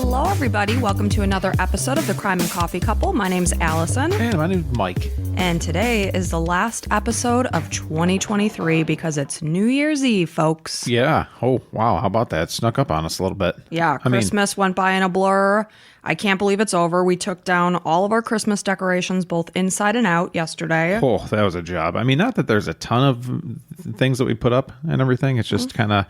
Hello, everybody. Welcome to another episode of the Crime and Coffee Couple. My name's Allison. And my name's Mike. And today is the last episode of 2023 because it's New Year's Eve, folks. Yeah. Oh, wow. How about that? Snuck up on us a little bit. Yeah. Christmas went by in a blur. I can't believe it's over. We took down all of our Christmas decorations, both inside and out, yesterday. Oh, that was a job. I mean, not that there's a ton of things that we put up and everything. It's just kind of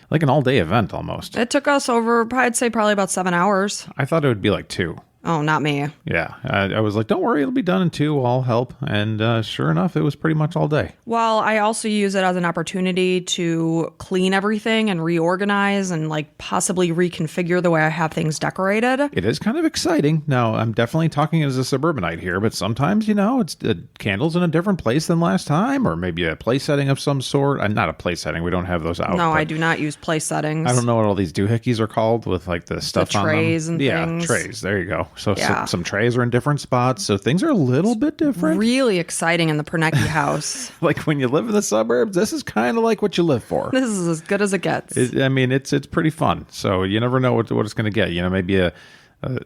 like an all-day event almost. It took us over, I'd say, probably about 7 hours. I thought it would be like 2. Oh, not me. Yeah. I was like, don't worry, it'll be done in 2. I'll help. And sure enough, it was pretty much all day. Well, I also use it as an opportunity to clean everything and reorganize and like possibly reconfigure the way I have things decorated. It is kind of exciting. Now, I'm definitely talking as a suburbanite here, but sometimes, it's candles in a different place than last time, or maybe a place setting of some sort. Not a place setting. We don't have those out. No, I do not use place settings. I don't know what all these doohickeys are called with like the stuff on them. Trays and things. Yeah, trays. There you go. So some trays are in different spots, so things are a little bit different. Really exciting in the Pernecki house. Like when you live in the suburbs, this is kind of like what you live for. This is as good as it gets. It's pretty fun. So you never know what it's going to get. Maybe a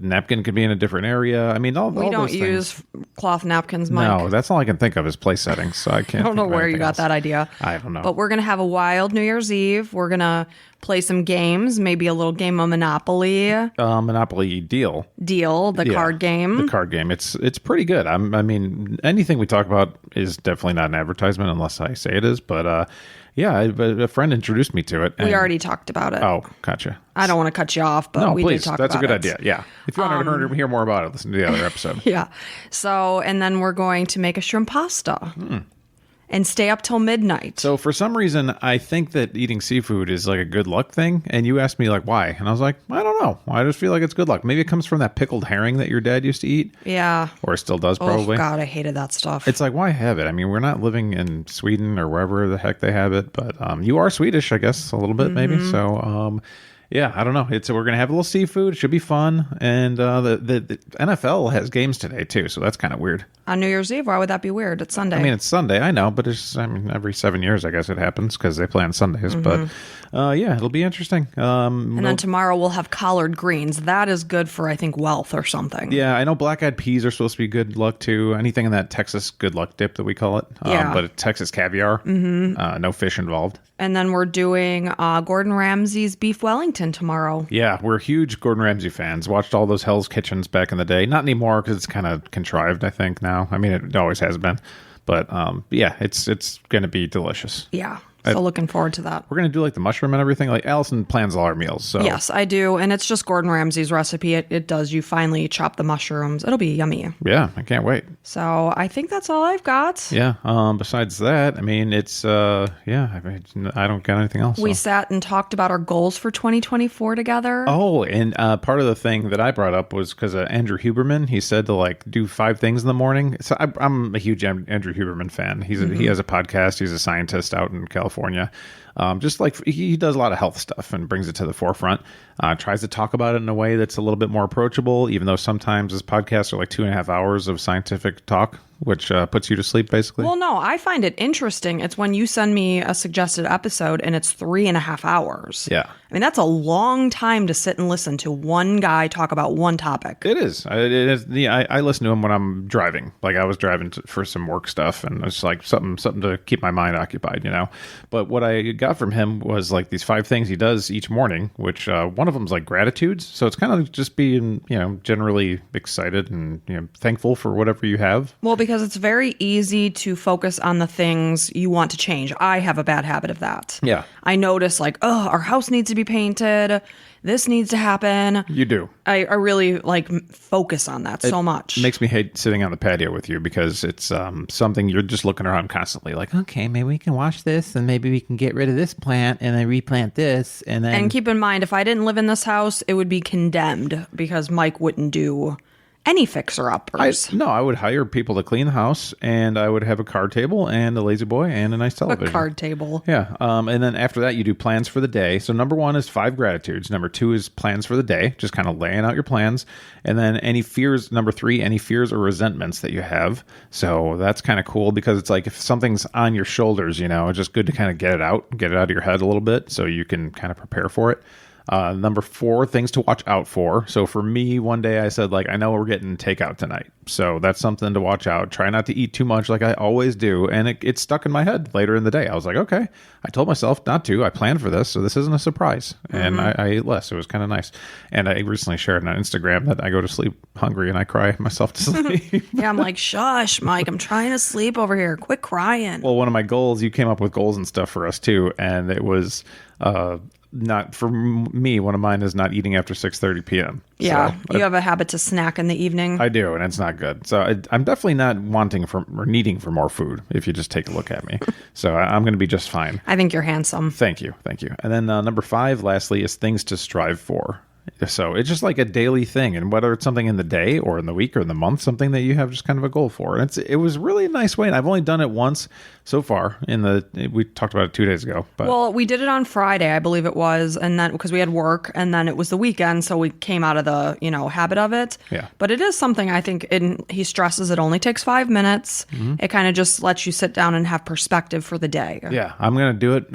napkin could be in a different area. I mean, all we don't use cloth napkins, Mike. No, that's all I can think of is place settings. So I can't. I don't know where you got that idea. I don't know. But we're gonna have a wild New Year's Eve. We're gonna play some games, maybe a little game of Monopoly. Monopoly Deal, the card game. The card game. It's pretty good. I mean, anything we talk about is definitely not an advertisement unless I say it is. But yeah, a friend introduced me to it. We already talked about it. Oh, gotcha. I don't want to cut you off, but we please. did talk about it. That's a good idea. Yeah. If you want to hear more about it, listen to the other episode. Yeah. So, and then we're going to make a shrimp pasta. And stay up till midnight. So for some reason, I think that eating seafood is like a good luck thing. And you asked me like why, and I was like, I don't know. I just feel like it's good luck. Maybe it comes from that pickled herring that your dad used to eat. Yeah. Or still does probably. Oh God, I hated that stuff. It's like, why have it? I mean, we're not living in Sweden or wherever the heck they have it, but you are Swedish, I guess, a little bit maybe. So yeah, I don't know. We're gonna have a little seafood. It should be fun, and the NFL has games today too, so that's kind of weird. On New Year's Eve, why would that be weird? It's Sunday. I mean, it's Sunday, I know, but every 7 years, I guess it happens because they play on Sundays. But yeah, it'll be interesting. And then tomorrow we'll have collard greens. That is good for, I think, wealth or something. Yeah, I know black-eyed peas are supposed to be good luck too. Anything in that Texas good luck dip that we call it. But Texas caviar. No fish involved. And then we're doing Gordon Ramsay's Beef Wellington tomorrow. Yeah, we're huge Gordon Ramsay fans. Watched all those Hell's Kitchens back in the day. Not anymore because it's kind of contrived, I think, now. I mean, it always has been. But yeah, it's going to be delicious. Yeah. So looking forward to that. We're going to do like the mushroom and everything. Like Allison plans all our meals. So yes, I do. And it's just Gordon Ramsay's recipe. It does. You finally chop the mushrooms. It'll be yummy. Yeah, I can't wait. So I think that's all I've got. Yeah. Besides that, I mean, it's, I don't got anything else. We sat and talked about our goals for 2024 together. Oh, and part of the thing that I brought up was because Andrew Huberman, he said to like do 5 things in the morning. So I'm a huge Andrew Huberman fan. He has a podcast. He's a scientist out in California. Just like he does a lot of health stuff and brings it to the forefront, tries to talk about it in a way that's a little bit more approachable, even though sometimes his podcasts are like 2.5 hours of scientific talk, which puts you to sleep basically. Well, no, I find it interesting. It's when you send me a suggested episode and it's 3.5 hours. Yeah. I mean, that's a long time to sit and listen to one guy talk about one topic. It is. I listen to him when I'm driving. Like I was driving for some work stuff, and it's like something to keep my mind occupied, But what I got from him was like these 5 things he does each morning, which one of them is like gratitudes. So it's kind of just being, generally excited and thankful for whatever you have. Well, because it's very easy to focus on the things you want to change. I have a bad habit of that. Yeah. I notice like, oh, our house needs to be painted. This needs to happen. You do. I really like focus on that so much. It makes me hate sitting on the patio with you because it's something you're just looking around constantly like, okay, maybe we can wash this and maybe we can get rid of this plant and then replant this. And keep in mind, if I didn't live in this house, it would be condemned because Mike wouldn't do any fixer-uppers. I would hire people to clean the house, and I would have a card table and a lazy boy and a nice television. A card table. Yeah. And then after that, you do plans for the day. So number 1 is 5 gratitudes. Number 2 is plans for the day, just kind of laying out your plans. And then number 3, any fears or resentments that you have. So that's kind of cool because it's like if something's on your shoulders, it's just good to kind of get it out of your head a little bit so you can kind of prepare for it. Number 4, things to watch out for. So for me, one day I said, like, I know we're getting takeout tonight. So that's something to watch out. Try not to eat too much like I always do. And it stuck in my head later in the day. I was like, okay, I told myself not to. I planned for this. So this isn't a surprise. And I ate less. It was kind of nice. And I recently shared on Instagram that I go to sleep hungry and I cry myself to sleep. Yeah, I'm like, shush, Mike, I'm trying to sleep over here. Quit crying. Well, one of my goals, you came up with goals and stuff for us too. And it was not for me. One of mine is not eating after 6:30 p.m. Yeah, so, you have a habit to snack in the evening. I do, and it's not good. So I'm definitely not wanting for or needing for more food. If you just take a look at me, so I'm going to be just fine. I think you're handsome. Thank you. And then number 5, lastly, is things to strive for. So it's just like a daily thing, and whether it's something in the day or in the week or in the month, something that you have just kind of a goal for. And it was really a nice way. And I've only done it once so far. We talked about it 2 days ago. But well, we did it on Friday, I believe it was, and then because we had work, and then it was the weekend, so we came out of the habit of it. Yeah. But it is something I think he stresses it only takes 5 minutes. Mm-hmm. It kind of just lets you sit down and have perspective for the day. Yeah, I'm gonna do it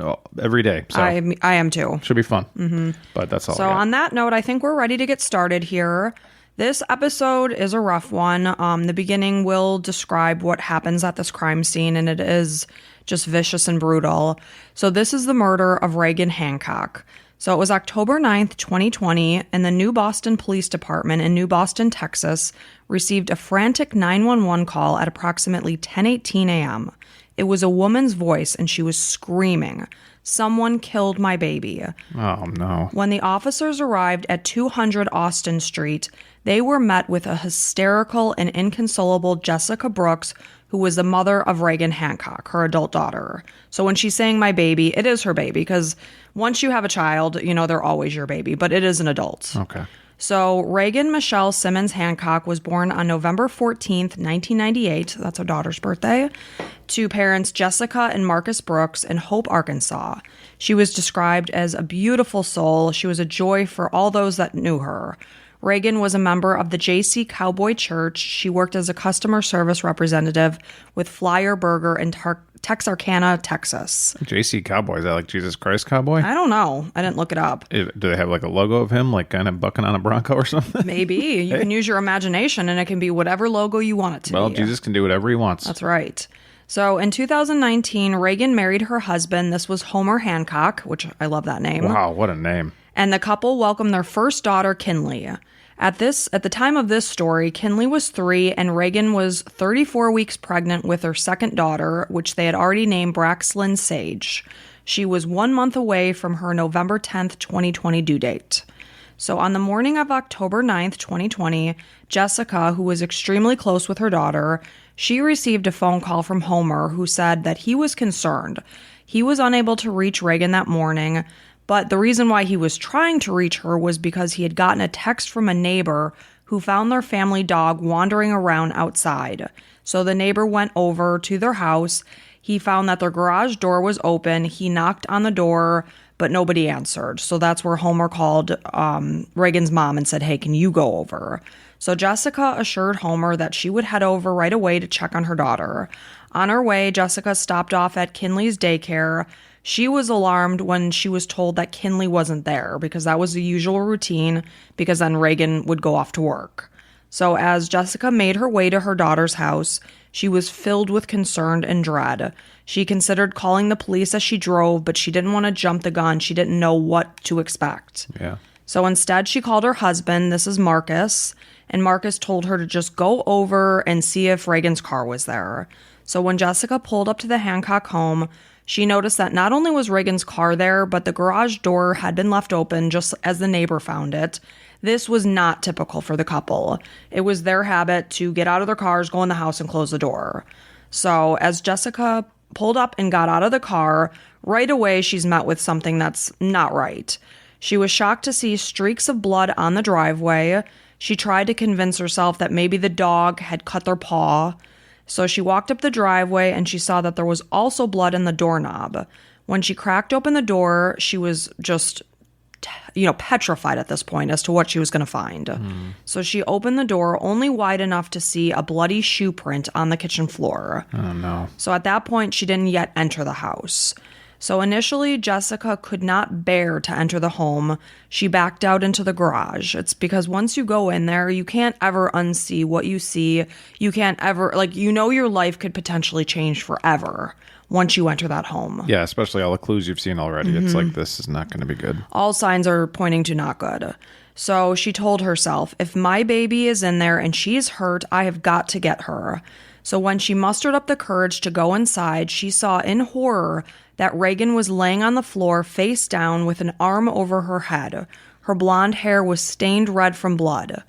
every day. So I am too. Should be fun. Mm-hmm. But that's all. So on that note, I think we're ready to get started here. This episode is a rough one. The beginning will describe what happens at this crime scene, and it is just vicious and brutal. So this is the murder of Reagan Hancock. So it was October 9th, 2020, and the New Boston Police Department in New Boston, Texas, received a frantic 911 call at approximately 10:18 a.m. It was a woman's voice, and she was screaming, "Someone killed my baby." Oh, no. When the officers arrived at 200 Austin Street, they were met with a hysterical and inconsolable Jessica Brooks, who was the mother of Reagan Hancock, her adult daughter. So when she's saying my baby, it is her baby, because once you have a child, they're always your baby, but it is an adult. Okay. So Reagan Michelle Simmons Hancock was born on November 14th, 1998, that's her daughter's birthday, to parents Jessica and Marcus Brooks in Hope, Arkansas. She was described as a beautiful soul. She was a joy for all those that knew her. Reagan was a member of the J.C. Cowboy Church. She worked as a customer service representative with Flyer Burger in Texarkana, Texas. J.C. Cowboy, is that like Jesus Christ Cowboy? I don't know. I didn't look it up. Do they have like a logo of him, like kind of bucking on a Bronco or something? Maybe. You can use your imagination, and it can be whatever logo you want it to be. Well, Jesus can do whatever he wants. That's right. So in 2019, Reagan married her husband. This was Homer Hancock, which I love that name. Wow, what a name. And the couple welcomed their first daughter, Kinley. At the time of this story, Kinley was 3 and Reagan was 34 weeks pregnant with her second daughter, which they had already named Braxlynn Sage. She was 1 month away from her November 10th, 2020 due date. So on the morning of October 9th, 2020, Jessica, who was extremely close with her daughter, she received a phone call from Homer, who said that he was concerned. He was unable to reach Reagan that morning, but the reason why he was trying to reach her was because he had gotten a text from a neighbor who found their family dog wandering around outside. So the neighbor went over to their house. He found that their garage door was open. He knocked on the door, but nobody answered. So that's where Homer called Reagan's mom and said, "Hey, can you go over?" So Jessica assured Homer that she would head over right away to check on her daughter. On her way, Jessica stopped off at Kinley's daycare. She was alarmed when she was told that Kinley wasn't there, because that was the usual routine, because then Reagan would go off to work. So as Jessica made her way to her daughter's house, she was filled with concern and dread. She considered calling the police as she drove, but she didn't want to jump the gun. She didn't know what to expect. Yeah. So instead, she called her husband, this is Marcus, and Marcus told her to just go over and see if Reagan's car was there. So when Jessica pulled up to the Hancock home, she noticed that not only was Reagan's car there, but the garage door had been left open just as the neighbor found it. This was not typical for the couple. It was their habit to get out of their cars, go in the house, and close the door. So as Jessica pulled up and got out of the car, right away she's met with something that's not right. She was shocked to see streaks of blood on the driveway. She tried to convince herself that maybe the dog had cut their paw. So she walked up the driveway and she saw that there was also blood in the doorknob. When she cracked open the door, she was just, petrified at this point as to what she was going to find. So she opened the door only wide enough to see a bloody shoe print on the kitchen floor. Oh, no. So at that point, she didn't yet enter the house. So initially, Jessica could not bear to enter the home. She backed out into the garage. It's because once you go in there, you can't ever unsee what you see. You can't ever, your life could potentially change forever once you enter that home. Yeah, especially all the clues you've seen already. It's like, this is not going to be good. All signs are pointing to not good. So she told herself, if my baby is in there and she's hurt, I have got to get her. So when she mustered up the courage to go inside, she saw in horror that Reagan was laying on the floor face down with an arm over her head. Her blonde hair was stained red from blood.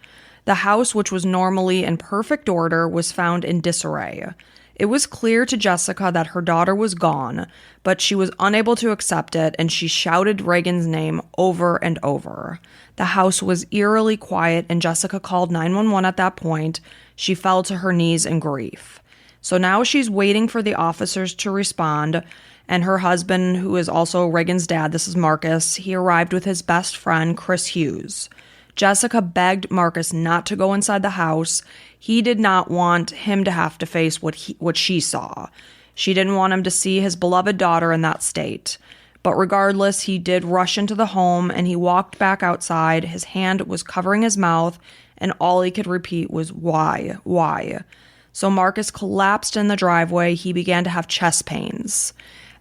The house, which was normally in perfect order, was found in disarray. It was clear to Jessica that her daughter was gone, but she was unable to accept it, and she shouted Reagan's name over and over. The house was eerily quiet, and Jessica called 911 at that point. She fell to her knees in grief. So now she's waiting for the officers to respond, and her husband, who is also Reagan's dad, this is Marcus, he arrived with his best friend, Chris Hughes. Jessica begged Marcus not to go inside the house. He did not want him to have to face what she saw. She didn't want him to see his beloved daughter in that state. But regardless, he did rush into the home, and he walked back outside. His hand was covering his mouth, and all he could repeat was, why, why? So Marcus collapsed in the driveway. He began to have chest pains.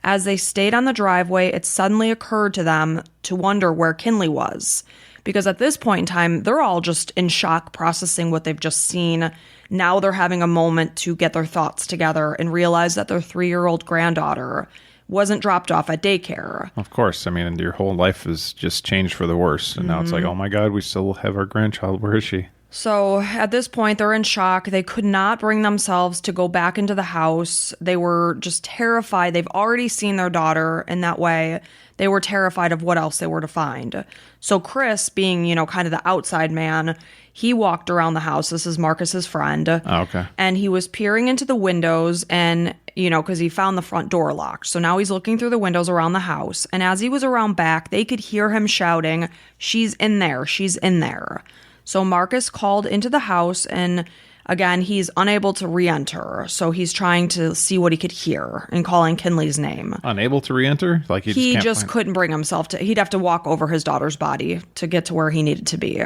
As they stayed on the driveway, it suddenly occurred to them to wonder where Kinley was. Because at this point in time, they're all just in shock processing what they've just seen. Now they're having a moment to get their thoughts together and realize that their 3-year-old granddaughter wasn't dropped off at daycare. Of course. I mean, your whole life has just changed for the worse. And now it's like, oh my God, we still have our grandchild. Where is she? So at this point, they're in shock. They could not bring themselves to go back into the house. They were just terrified. They've already seen their daughter in that way. They were terrified of what else they were to find. So Chris, being, kind of the outside man, he walked around the house. This is Marcus's friend. Oh, okay. And he was peering into the windows and, because he found the front door locked. So now he's looking through the windows around the house. And as he was around back, they could hear him shouting, "She's in there, she's in there." So Marcus called into the house, and again, he's unable to re-enter. So he's trying to see what he could hear and calling Kinley's name. Unable to re-enter? Like he just couldn't bring himself to. He'd have to walk over his daughter's body to get to where he needed to be.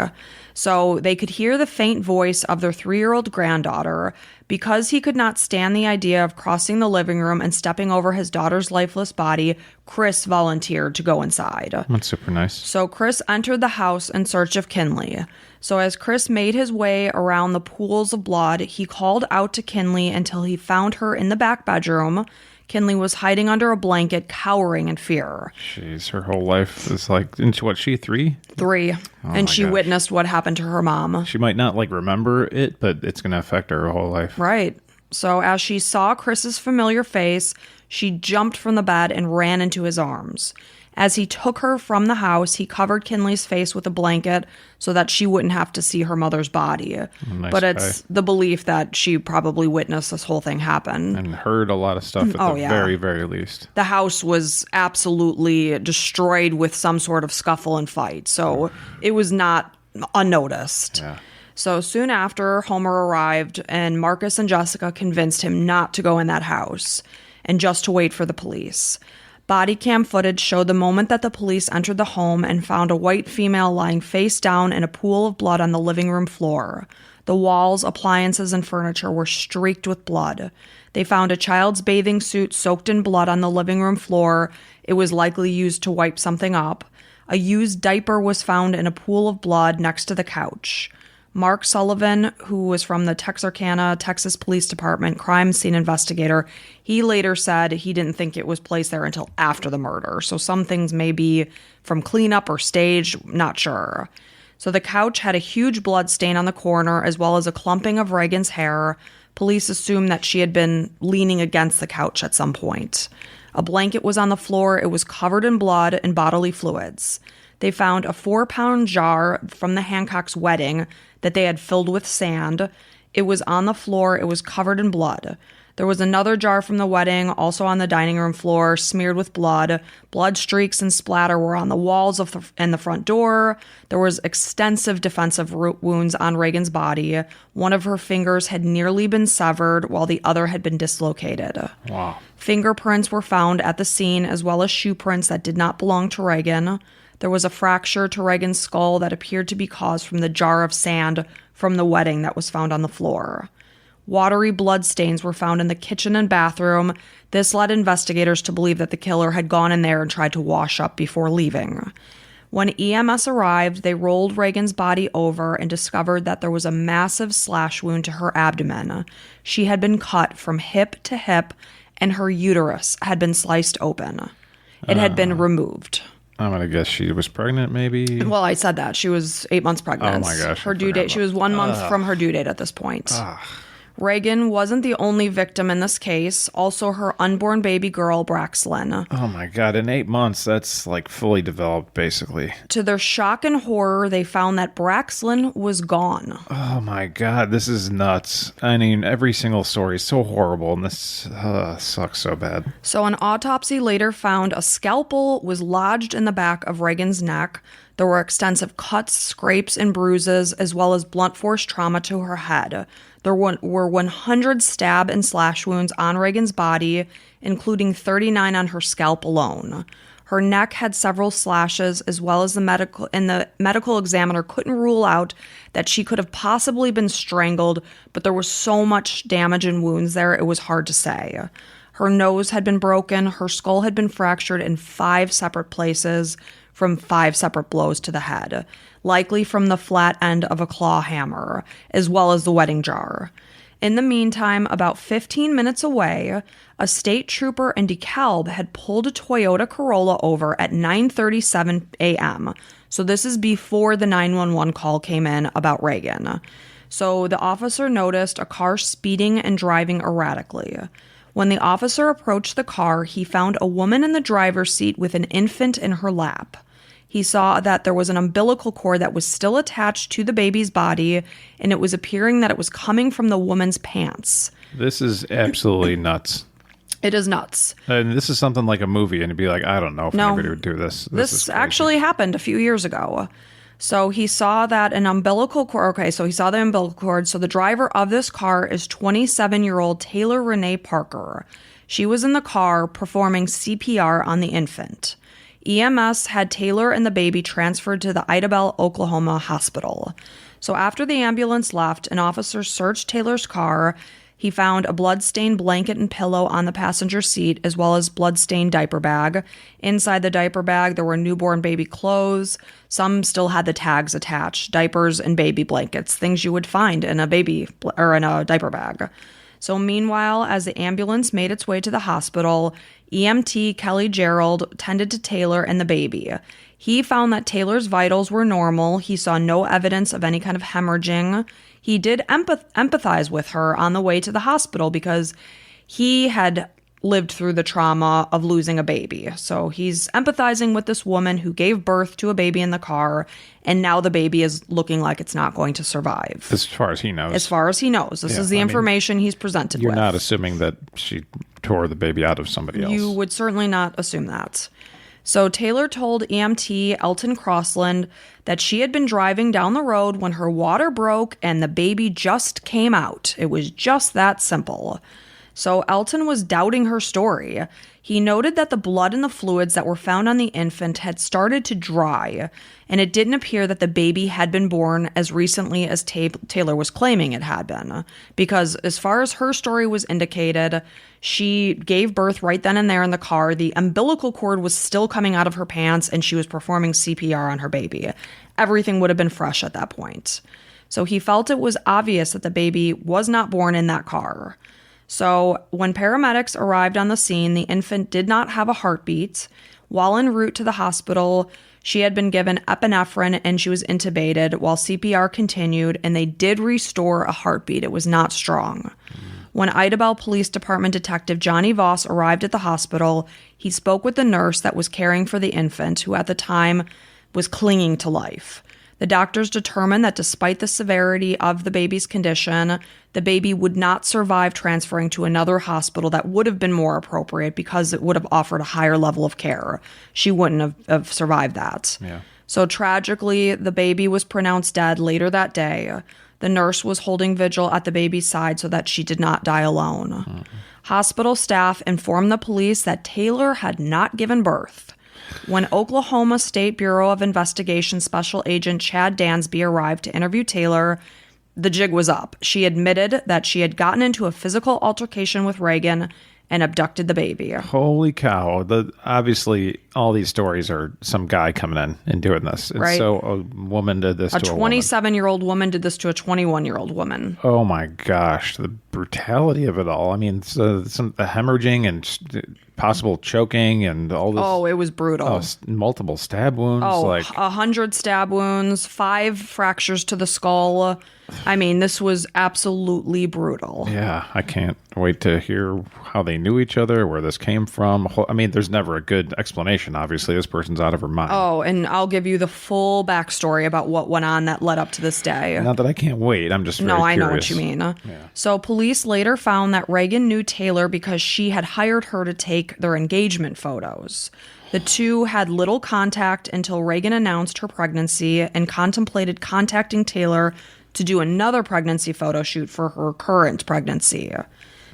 So they could hear the faint voice of their 3-year-old granddaughter. Because he could not stand the idea of crossing the living room and stepping over his daughter's lifeless body, Chris volunteered to go inside. That's super nice. So Chris entered the house in search of Kinley. So as Chris made his way around the pools of blood, he called out to Kinley until he found her in the back bedroom. Kinley was hiding under a blanket, cowering in fear. Jeez, her whole life is like, into what, she 3? 3. Oh and she witnessed what happened to her mom. She might not remember it, but it's going to affect her whole life. Right. So as she saw Chris's familiar face, she jumped from the bed and ran into his arms. As he took her from the house, he covered Kinley's face with a blanket so that she wouldn't have to see her mother's body. Nice but it's the belief that she probably witnessed this whole thing happen. And heard a lot of stuff at the very, very least. The house was absolutely destroyed with some sort of scuffle and fight. So it was not unnoticed. Yeah. So soon after, Homer arrived, and Marcus and Jessica convinced him not to go in that house and just to wait for the police. Body cam footage showed the moment that the police entered the home and found a white female lying face down in a pool of blood on the living room floor. The walls, appliances, and furniture were streaked with blood. They found a child's bathing suit soaked in blood on the living room floor. It was likely used to wipe something up. A used diaper was found in a pool of blood next to the couch. Mark Sullivan, who was from the Texarkana, Texas Police Department crime scene investigator, he later said he didn't think it was placed there until after the murder. So some things may be from cleanup or stage, not sure. So the couch had a huge blood stain on the corner as well as a clumping of Reagan's hair. Police assumed that she had been leaning against the couch at some point. A blanket was on the floor. It was covered in blood and bodily fluids. They found a 4-pound jar from the Hancock's wedding that they had filled with sand. It was on the floor. It was covered in blood. There was another jar from the wedding, also on the dining room floor, smeared with blood. Blood streaks and splatter were on the walls and the front door. There was extensive defensive wounds on Reagan's body. One of her fingers had nearly been severed, while the other had been dislocated. Wow. Fingerprints were found at the scene, as well as shoe prints that did not belong to Reagan. There was a fracture to Reagan's skull that appeared to be caused from the jar of sand from the wedding that was found on the floor. Watery blood stains were found in the kitchen and bathroom. This led investigators to believe that the killer had gone in there and tried to wash up before leaving. When EMS arrived, they rolled Reagan's body over and discovered that there was a massive slash wound to her abdomen. She had been cut from hip to hip, and her uterus had been sliced open. It had been removed. I'm going to guess she was pregnant, maybe? Well, I said that. She was 8 months pregnant. Oh, my gosh. Her due date. She was 1 month from her due date at this point. Reagan wasn't the only victim in this case. Also, her unborn baby girl, Braxlynn. Oh, my God. In 8 months, that's like fully developed, basically. To their shock and horror, they found that Braxlynn was gone. Oh, my God. This is nuts. I mean, every single story is so horrible, and this sucks so bad. So an autopsy later found a scalpel was lodged in the back of Reagan's neck. There were extensive cuts, scrapes, and bruises, as well as blunt force trauma to her head. There were 100 stab and slash wounds on Reagan's body, including 39 on her scalp alone. Her neck had several slashes, as well as the medical examiner couldn't rule out that she could have possibly been strangled, but there was so much damage and wounds there, it was hard to say. Her nose had been broken, her skull had been fractured in 5 separate places from 5 separate blows to the head, likely from the flat end of a claw hammer, as well as the wedding jar. In the meantime, about 15 minutes away, a state trooper in DeKalb had pulled a Toyota Corolla over at 9:37 a.m. So this is before the 911 call came in about Reagan. So the officer noticed a car speeding and driving erratically. When the officer approached the car, he found a woman in the driver's seat with an infant in her lap. He saw that there was an umbilical cord that was still attached to the baby's body, and it was appearing that it was coming from the woman's pants. This is absolutely nuts. It is nuts. And this is something like a movie, and it'd be like, I don't know if anybody would do this. This actually happened a few years ago. So he saw that an umbilical cord, so he saw the umbilical cord. So the driver of this car is 27-year-old Taylor Renee Parker. She was in the car performing CPR on the infant. EMS had Taylor and the baby transferred to the Idabel, Oklahoma hospital. So after the ambulance left, an officer searched Taylor's car. He found a blood-stained blanket and pillow on the passenger seat, as well as blood-stained diaper bag. Inside the diaper bag, there were newborn baby clothes. Some still had the tags attached, diapers and baby blankets, things you would find in a diaper bag. So meanwhile, as the ambulance made its way to the hospital, EMT Kelly Gerald tended to Taylor and the baby. He found that Taylor's vitals were normal. He saw no evidence of any kind of hemorrhaging. He did empathize with her on the way to the hospital because he had lived through the trauma of losing a baby. So he's empathizing with this woman who gave birth to a baby in the car, and now the baby is looking like it's not going to survive. As far as he knows. As far as he knows. This is the information he's presented with. You're not assuming that she tore the baby out of somebody else. You would certainly not assume that. So Taylor told EMT Elton Crossland that she had been driving down the road when her water broke and the baby just came out. It was just that simple. So Elton was doubting her story. He noted that the blood and the fluids that were found on the infant had started to dry, and it didn't appear that the baby had been born as recently as Taylor was claiming it had been. Because as far as her story was indicated, she gave birth right then and there in the car. The umbilical cord was still coming out of her pants, and she was performing CPR on her baby. Everything would have been fresh at that point. So he felt it was obvious that the baby was not born in that car. So when paramedics arrived on the scene, the infant did not have a heartbeat. While en route to the hospital, she had been given epinephrine and she was intubated while CPR continued, and they did restore a heartbeat. It was not strong. When Idabel Police Department Detective Johnny Voss arrived at the hospital, he spoke with the nurse that was caring for the infant, who at the time was clinging to life. The doctors determined that despite the severity of the baby's condition, the baby would not survive transferring to another hospital that would have been more appropriate because it would have offered a higher level of care. She wouldn't have survived that. Yeah. So tragically, the baby was pronounced dead later that day. The nurse was holding vigil at the baby's side so that she did not die alone. Mm-hmm. Hospital staff informed the police that Taylor had not given birth. When Oklahoma State Bureau of Investigation Special Agent Chad Dansby arrived to interview Taylor, the jig was up. She admitted that she had gotten into a physical altercation with Reagan and abducted the baby. Holy cow. Obviously, all these stories are some guy coming in and doing this. And right. So a woman did this to a 27-year-old woman did this to a 21-year-old woman. Oh, my gosh. The brutality of it all. I mean, the hemorrhaging and possible choking and all this. Oh, it was brutal. Oh, multiple stab wounds. Oh, 100 stab wounds, 5 fractures to the skull. I mean, this was absolutely brutal. Yeah, I can't wait to hear how they knew each other, where this came from. I mean, there's never a good explanation. Obviously, this person's out of her mind. Oh, and I'll give you the full backstory about what went on that led up to this day. Not that I can't wait. I'm just very No, I curious. know what you mean. Yeah. So police later found that Reagan knew Taylor because she had hired her to take their engagement photos. The two had little contact until Reagan announced her pregnancy and contemplated contacting Taylor to do another pregnancy photo shoot for her current pregnancy.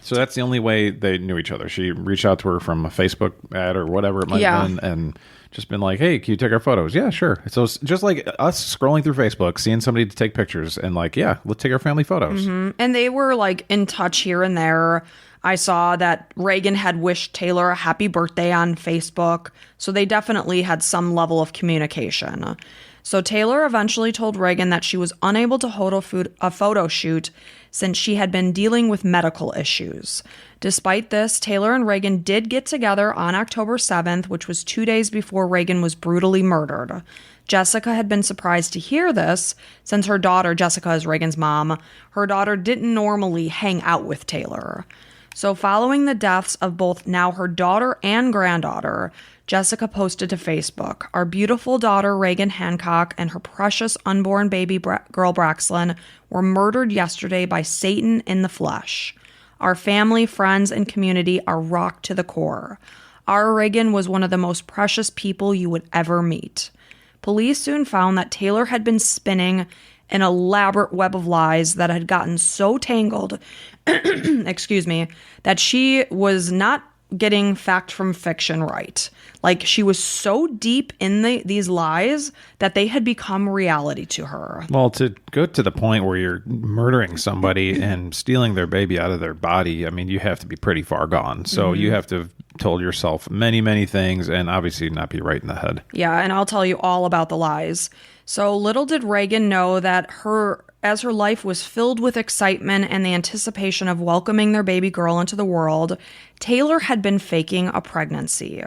So that's the only way they knew each other. She reached out to her from a Facebook ad or whatever it might have been and just been like, hey, can you take our photos? Yeah, sure. So it's just like us scrolling through Facebook, seeing somebody to take pictures and like, yeah, let's take our family photos. Mm-hmm. And they were like in touch here and there. I saw that Reagan had wished Taylor a happy birthday on Facebook. So they definitely had some level of communication. So Taylor eventually told Reagan that she was unable to hold a photo shoot since she had been dealing with medical issues. Despite this, Taylor and Reagan did get together on October 7th, which was 2 days before Reagan was brutally murdered. Jessica had been surprised to hear this since her daughter, Jessica is Reagan's mom, her daughter didn't normally hang out with Taylor. So following the deaths of both now her daughter and granddaughter, Jessica posted to Facebook, "Our beautiful daughter, Reagan Hancock, and her precious unborn baby girl, Braxlynn, were murdered yesterday by Satan in the flesh. Our family, friends, and community are rocked to the core. Our Reagan was one of the most precious people you would ever meet." Police soon found that Taylor had been spinning an elaborate web of lies that had gotten so tangled, excuse me, that she was not getting fact from fiction right. Like, she was so deep in these lies that they had become reality to her. Well, to go to the point where you're murdering somebody and stealing their baby out of their body, I mean, you have to be pretty far gone. So you have to have told yourself many, many things and obviously not be right in the head. Yeah, and I'll tell you all about the lies. So little did Reagan know that as her life was filled with excitement and the anticipation of welcoming their baby girl into the world, Taylor had been faking a pregnancy.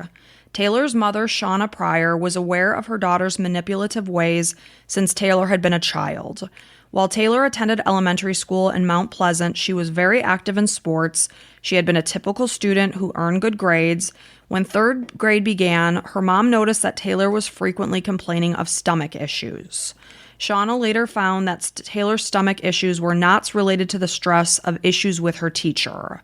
Taylor's mother, Shauna Pryor, was aware of her daughter's manipulative ways since Taylor had been a child. While Taylor attended elementary school in Mount Pleasant, she was very active in sports. She had been a typical student who earned good grades. When third grade began, her mom noticed that Taylor was frequently complaining of stomach issues. Shauna later found that Taylor's stomach issues were not related to the stress of issues with her teacher.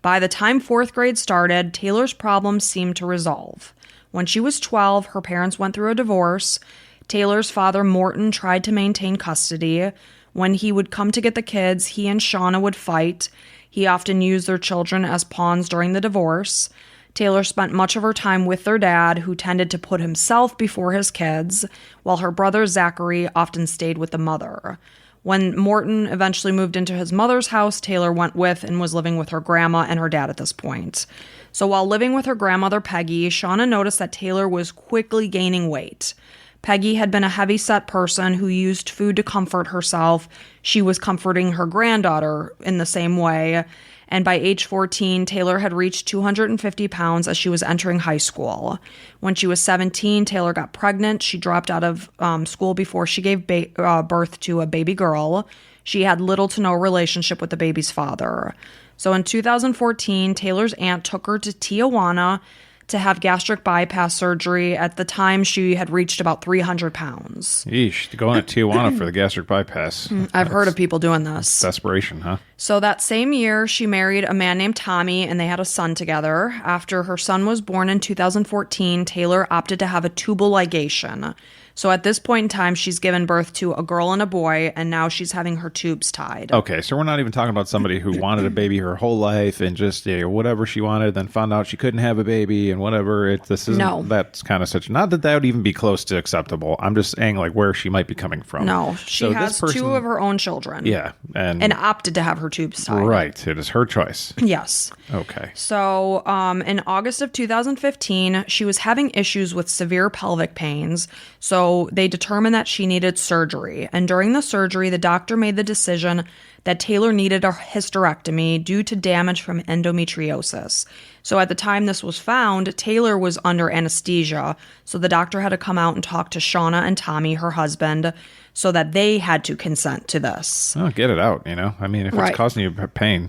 By the time fourth grade started, Taylor's problems seemed to resolve. When she was 12, her parents went through a divorce. Taylor's father, Morton, tried to maintain custody. When he would come to get the kids, he and Shauna would fight. He often used their children as pawns during the divorce. Taylor spent much of her time with their dad, who tended to put himself before his kids, while her brother Zachary often stayed with the mother. When Morton eventually moved into his mother's house, Taylor went with and was living with her grandma and her dad at this point. So while living with her grandmother Peggy, Shauna noticed that Taylor was quickly gaining weight. Peggy had been a heavy-set person who used food to comfort herself. She was comforting her granddaughter in the same way. And by age 14, Taylor had reached 250 pounds as she was entering high school. When she was 17, Taylor got pregnant. She dropped out of school before she gave birth to a baby girl. She had little to no relationship with the baby's father. So in 2014, Taylor's aunt took her to Tijuana to have gastric bypass surgery. At the time, she had reached about 300 pounds. Yeesh, going to Tijuana for the gastric bypass. I've heard of people doing this. Desperation, huh? So that same year, she married a man named Tommy, and they had a son together. After her son was born in 2014, Taylor opted to have a tubal ligation. So at this point in time, she's given birth to a girl and a boy, and now she's having her tubes tied. Okay, so we're not even talking about somebody who wanted a baby her whole life and just whatever she wanted, then found out she couldn't have a baby and whatever. That's kind of such. Not that that would even be close to acceptable. I'm just saying like where she might be coming from. No, she has two of her own children. Yeah, and opted to have her tubes tied. Right, it is her choice. Yes. Okay. So in August of 2015, she was having issues with severe pelvic pains. So they determined that she needed surgery. And during the surgery, the doctor made the decision that Taylor needed a hysterectomy due to damage from endometriosis. So at the time this was found, Taylor was under anesthesia. So the doctor had to come out and talk to Shauna and Tommy, her husband, so that they had to consent to this. Oh, get it out, I mean, if it's causing you pain.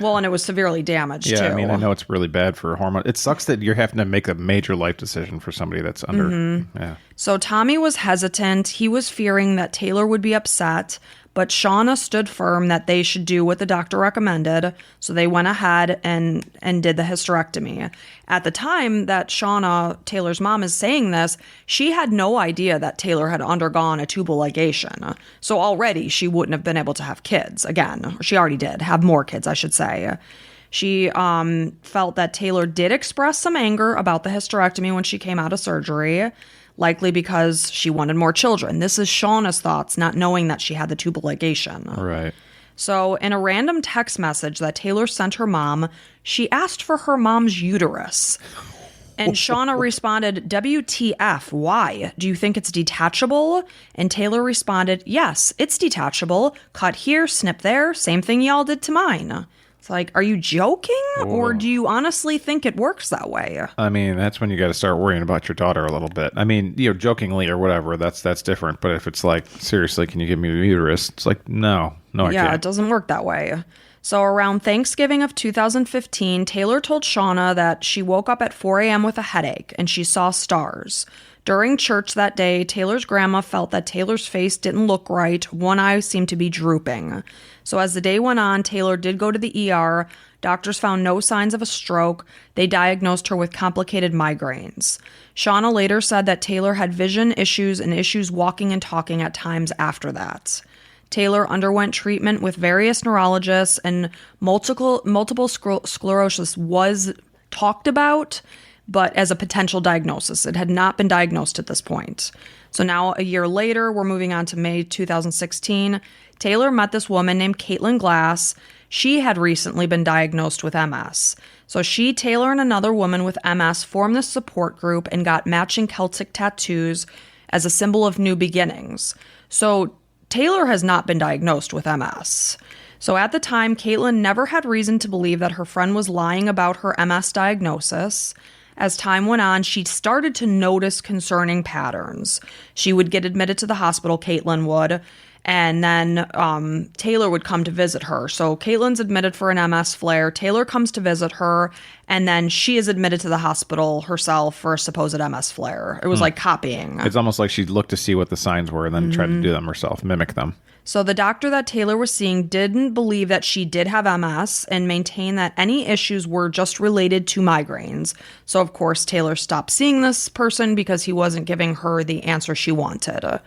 Well, and it was severely damaged, too. Yeah, I mean, I know it's really bad for a hormone. It sucks that you're having to make a major life decision for somebody that's under. Mm-hmm. Yeah. So Tommy was hesitant. He was fearing that Taylor would be upset, but Shauna stood firm that they should do what the doctor recommended. So they went ahead and did the hysterectomy. At the time that Shauna, Taylor's mom, is saying this, she had no idea that Taylor had undergone a tubal ligation. So already she wouldn't have been able to have kids again. She already did have more kids, I should say. She felt that Taylor did express some anger about the hysterectomy when she came out of surgery, likely because she wanted more children. This is Shauna's thoughts, not knowing that she had the tubal ligation. Right. So in a random text message that Taylor sent her mom, she asked for her mom's uterus. And Shauna responded, WTF, why? Do you think it's detachable? And Taylor responded, yes, it's detachable. Cut here, snip there. Same thing y'all did to mine. It's like, are you joking? Whoa. Or do you honestly think it works that way? I mean, that's when you got to start worrying about your daughter a little bit. I mean, jokingly or whatever, that's different. But if it's like, seriously, can you give me a uterus? It's like, no, I can't. Yeah, it doesn't work that way. So around Thanksgiving of 2015, Taylor told Shauna that she woke up at 4 a.m. with a headache and she saw stars. During church that day, Taylor's grandma felt that Taylor's face didn't look right. One eye seemed to be drooping. So as the day went on, Taylor did go to the ER. Doctors found no signs of a stroke. They diagnosed her with complicated migraines. Shauna later said that Taylor had vision issues and issues walking and talking at times after that. Taylor underwent treatment with various neurologists, and multiple sclerosis was talked about, but as a potential diagnosis. It had not been diagnosed at this point. So now a year later, we're moving on to May 2016. Taylor met this woman named Caitlin Glass. She had recently been diagnosed with MS. So she, Taylor, and another woman with MS formed this support group and got matching Celtic tattoos as a symbol of new beginnings. So Taylor has not been diagnosed with MS. So at the time, Caitlin never had reason to believe that her friend was lying about her MS diagnosis. As time went on, she started to notice concerning patterns. She would get admitted to the hospital, Caitlin would, and then Taylor would come to visit her. So Caitlin's admitted for an MS flare. Taylor comes to visit her, and then she is admitted to the hospital herself for a supposed MS flare. It was like copying. It's almost like she looked to see what the signs were and then tried to do them herself, mimic them. So the doctor that Taylor was seeing didn't believe that she did have MS and maintained that any issues were just related to migraines. So, of course, Taylor stopped seeing this person because he wasn't giving her the answer she wanted.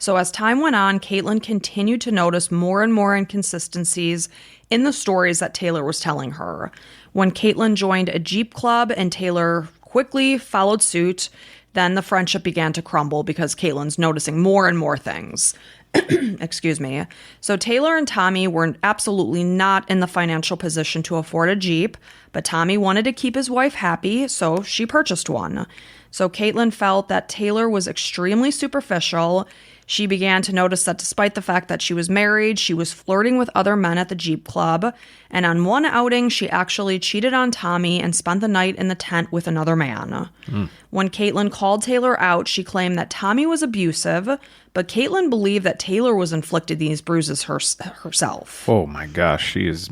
So as time went on, Caitlin continued to notice more and more inconsistencies in the stories that Taylor was telling her. When Caitlin joined a Jeep club and Taylor quickly followed suit, then the friendship began to crumble because Caitlin's noticing more and more things. Excuse me. So Taylor and Tommy were absolutely not in the financial position to afford a Jeep, but Tommy wanted to keep his wife happy, so she purchased one. So Caitlin felt that Taylor was extremely superficial. She began to notice that despite the fact that she was married, she was flirting with other men at the Jeep Club. And on one outing, she actually cheated on Tommy and spent the night in the tent with another man. When Caitlin called Taylor out, she claimed that Tommy was abusive, but Caitlin believed that Taylor was inflicted these bruises herself. Oh my gosh, she is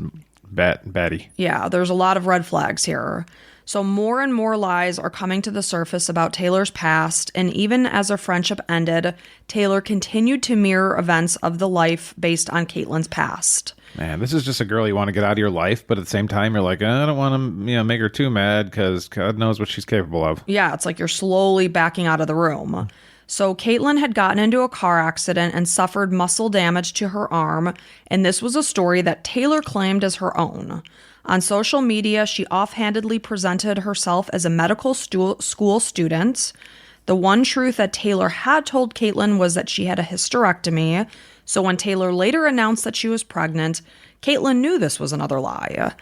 batty. Yeah, there's a lot of red flags here. So more and more lies are coming to the surface about Taylor's past, and even as their friendship ended, Taylor continued to mirror events of the life based on Caitlin's past. Man, this is just a girl you want to get out of your life, but at the same time, you're like, I don't want to, make her too mad because God knows what she's capable of. Yeah, it's like you're slowly backing out of the room. So Caitlin had gotten into a car accident and suffered muscle damage to her arm, and this was a story that Taylor claimed as her own. On social media, she offhandedly presented herself as a medical school student. The one truth that Taylor had told Caitlin was that she had a hysterectomy. So when Taylor later announced that she was pregnant, Caitlin knew this was another lie.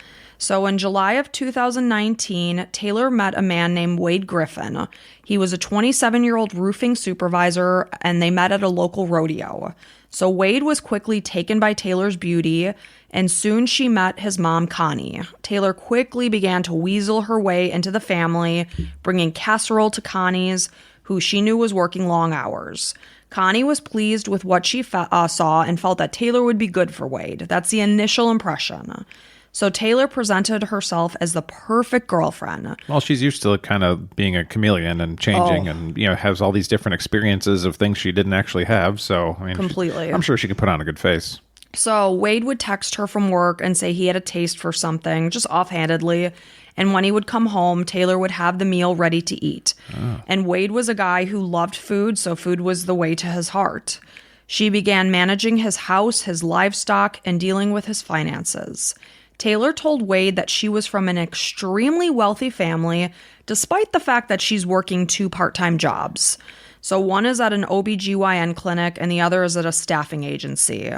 So in July of 2019, Taylor met a man named Wade Griffin. He was a 27-year-old roofing supervisor, and they met at a local rodeo. So Wade was quickly taken by Taylor's beauty, and soon she met his mom, Connie. Taylor quickly began to weasel her way into the family, bringing casserole to Connie's, who she knew was working long hours. Connie was pleased with what she saw and felt that Taylor would be good for Wade. That's the initial impression. So Taylor presented herself as the perfect girlfriend. Well, she's used to kind of being a chameleon and changing and, has all these different experiences of things she didn't actually have. So, completely. I'm sure she can put on a good face. So Wade would text her from work and say he had a taste for something, just offhandedly. And when he would come home, Taylor would have the meal ready to eat. Oh. And Wade was a guy who loved food, so food was the way to his heart. She began managing his house, his livestock, and dealing with his finances. Taylor told Wade that she was from an extremely wealthy family, despite the fact that she's working 2 part-time jobs. So one is at an OBGYN clinic and the other is at a staffing agency.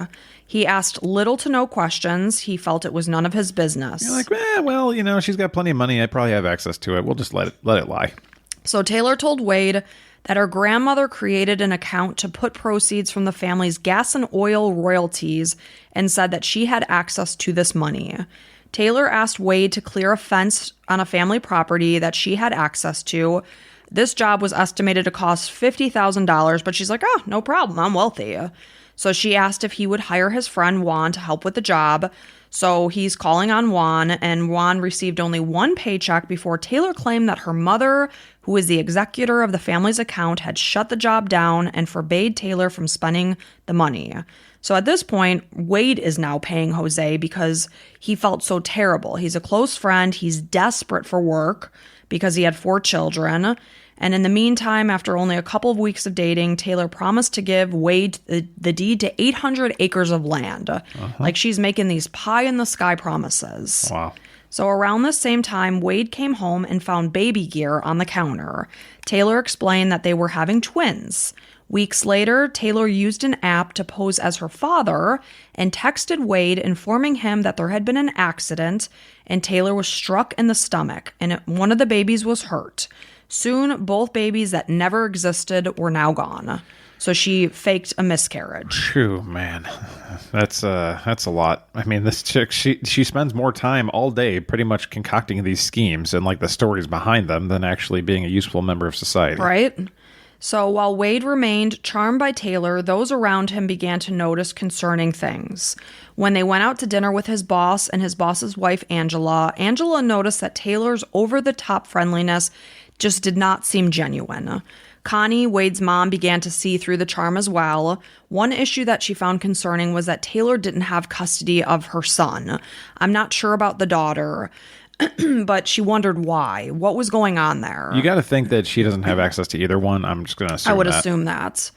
He asked little to no questions. He felt it was none of his business. You're like, she's got plenty of money. I probably have access to it. We'll just let it lie. So Taylor told Wade that her grandmother created an account to put proceeds from the family's gas and oil royalties and said that she had access to this money. Taylor asked Wade to clear a fence on a family property that she had access to. This job was estimated to cost $50,000, but she's like, oh, no problem. I'm wealthy. So she asked if he would hire his friend Juan to help with the job. So he's calling on Juan, and Juan received only 1 paycheck before Taylor claimed that her mother, who is the executor of the family's account, had shut the job down and forbade Taylor from spending the money. So at this point, Wade is now paying Jose because he felt so terrible. He's a close friend. He's desperate for work because he had 4 children. And in the meantime, after only a couple of weeks of dating, Taylor promised to give Wade the deed to 800 acres of land. Like she's making these pie-in-the-sky promises. Wow. So around the same time, Wade came home and found baby gear on the counter. Taylor explained that they were having twins. Weeks later, Taylor used an app to pose as her father and texted Wade informing him that there had been an accident and Taylor was struck in the stomach and one of the babies was hurt. Soon, both babies that never existed were now gone. So she faked a miscarriage. Phew, man. That's a lot. I mean, this chick, she spends more time all day pretty much concocting these schemes and like the stories behind them than actually being a useful member of society. Right? So while Wade remained charmed by Taylor, those around him began to notice concerning things. When they went out to dinner with his boss and his boss's wife, Angela noticed that Taylor's over-the-top friendliness just did not seem genuine. Connie, Wade's mom, began to see through the charm as well. One issue that she found concerning was that Taylor didn't have custody of her son. I'm not sure about the daughter, but she wondered why. What was going on there? You got to think that she doesn't have access to either one. I'm just going to assume I would assume that.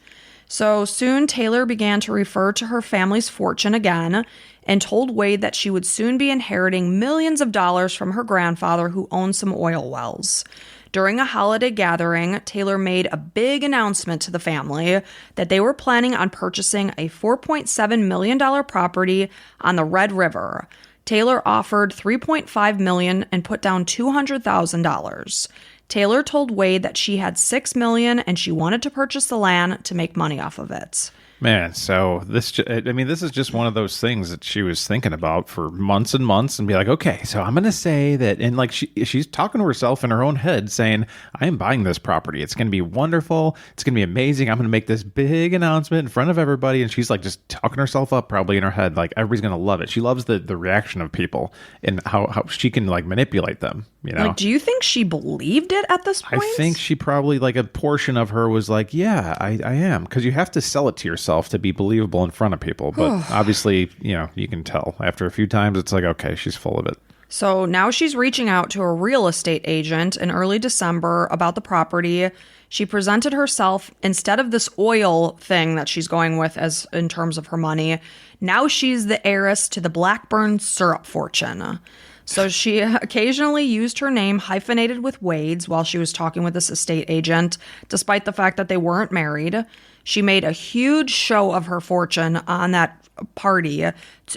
So soon, Taylor began to refer to her family's fortune again and told Wade that she would soon be inheriting millions of dollars from her grandfather who owned some oil wells. During a holiday gathering, Taylor made a big announcement to the family that they were planning on purchasing a $4.7 million property on the Red River. Taylor offered $3.5 million and put down $200,000. Taylor told Wade that she had $6 million and she wanted to purchase the land to make money off of it. Man, so this is just one of those things that she was thinking about for months and months and be like, okay, so I'm going to say that. And like, she's talking to herself in her own head saying, I am buying this property. It's going to be wonderful. It's going to be amazing. I'm going to make this big announcement in front of everybody. And she's like just talking herself up probably in her head. Like everybody's going to love it. She loves the reaction of people and how she can like manipulate them. You know? Like, do you think she believed it at this point? I think she probably, like, a portion of her was like, yeah, I am. Because you have to sell it to yourself to be believable in front of people. But obviously, you can tell. After a few times, it's like, okay, she's full of it. So now she's reaching out to a real estate agent in early December about the property. She presented herself, instead of this oil thing that she's going with as in terms of her money, now she's the heiress to the Blackburn syrup fortune. So she occasionally used her name hyphenated with Wade's while she was talking with this estate agent, despite the fact that they weren't married. She made a huge show of her fortune on that party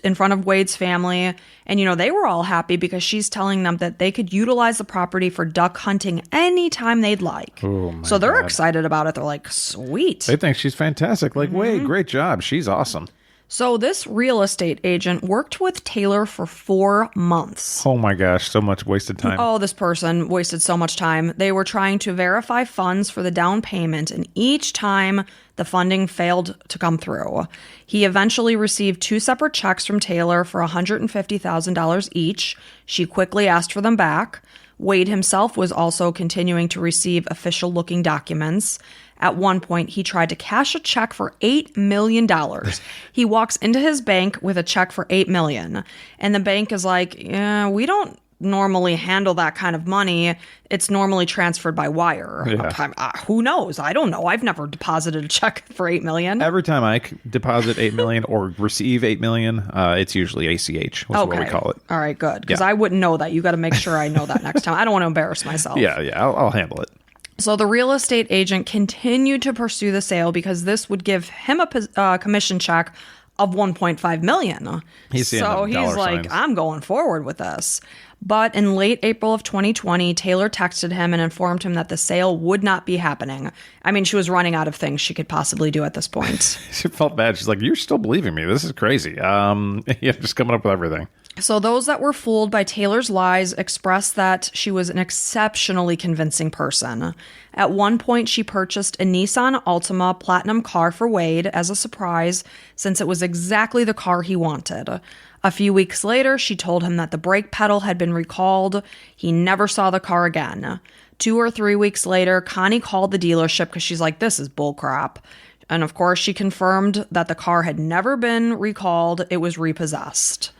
in front of Wade's family. And, they were all happy because she's telling them that they could utilize the property for duck hunting anytime they'd like. So they're excited about it. They're like, sweet. They think she's fantastic. Like, Wade, great job. She's awesome. So this real estate agent worked with Taylor for 4 months. Oh my gosh, so much wasted time. Oh, this person wasted so much time. They were trying to verify funds for the down payment, and each time the funding failed to come through. He eventually received 2 separate checks from Taylor for $150,000 each. She quickly asked for them back. Wade himself was also continuing to receive official-looking documents. At one point, he tried to cash a check for $8 million. He walks into his bank with a check for $8 million. And the bank is like, yeah, we don't normally handle that kind of money. It's normally transferred by wire. Yeah. Who knows? I don't know. I've never deposited a check for $8 million. Every time I deposit $8 million or receive $8 million, it's usually ACH, which is what we call it. All right, good. Because I wouldn't know that. You got to make sure I know that next time. I don't want to embarrass myself. Yeah, I'll handle it. So the real estate agent continued to pursue the sale because this would give him a commission check of $1.5 million. He's like, I'm going forward with this. But in late April of 2020, Taylor texted him and informed him that the sale would not be happening. I mean, she was running out of things she could possibly do at this point. She felt bad. She's like, you're still believing me. This is crazy. Just coming up with everything. So those that were fooled by Taylor's lies expressed that she was an exceptionally convincing person. At one point, she purchased a Nissan Altima Platinum car for Wade as a surprise, since it was exactly the car he wanted. A few weeks later, she told him that the brake pedal had been recalled. He never saw the car again. 2 or 3 weeks later, Connie called the dealership because she's like, this is bullcrap. And of course, she confirmed that the car had never been recalled. It was repossessed.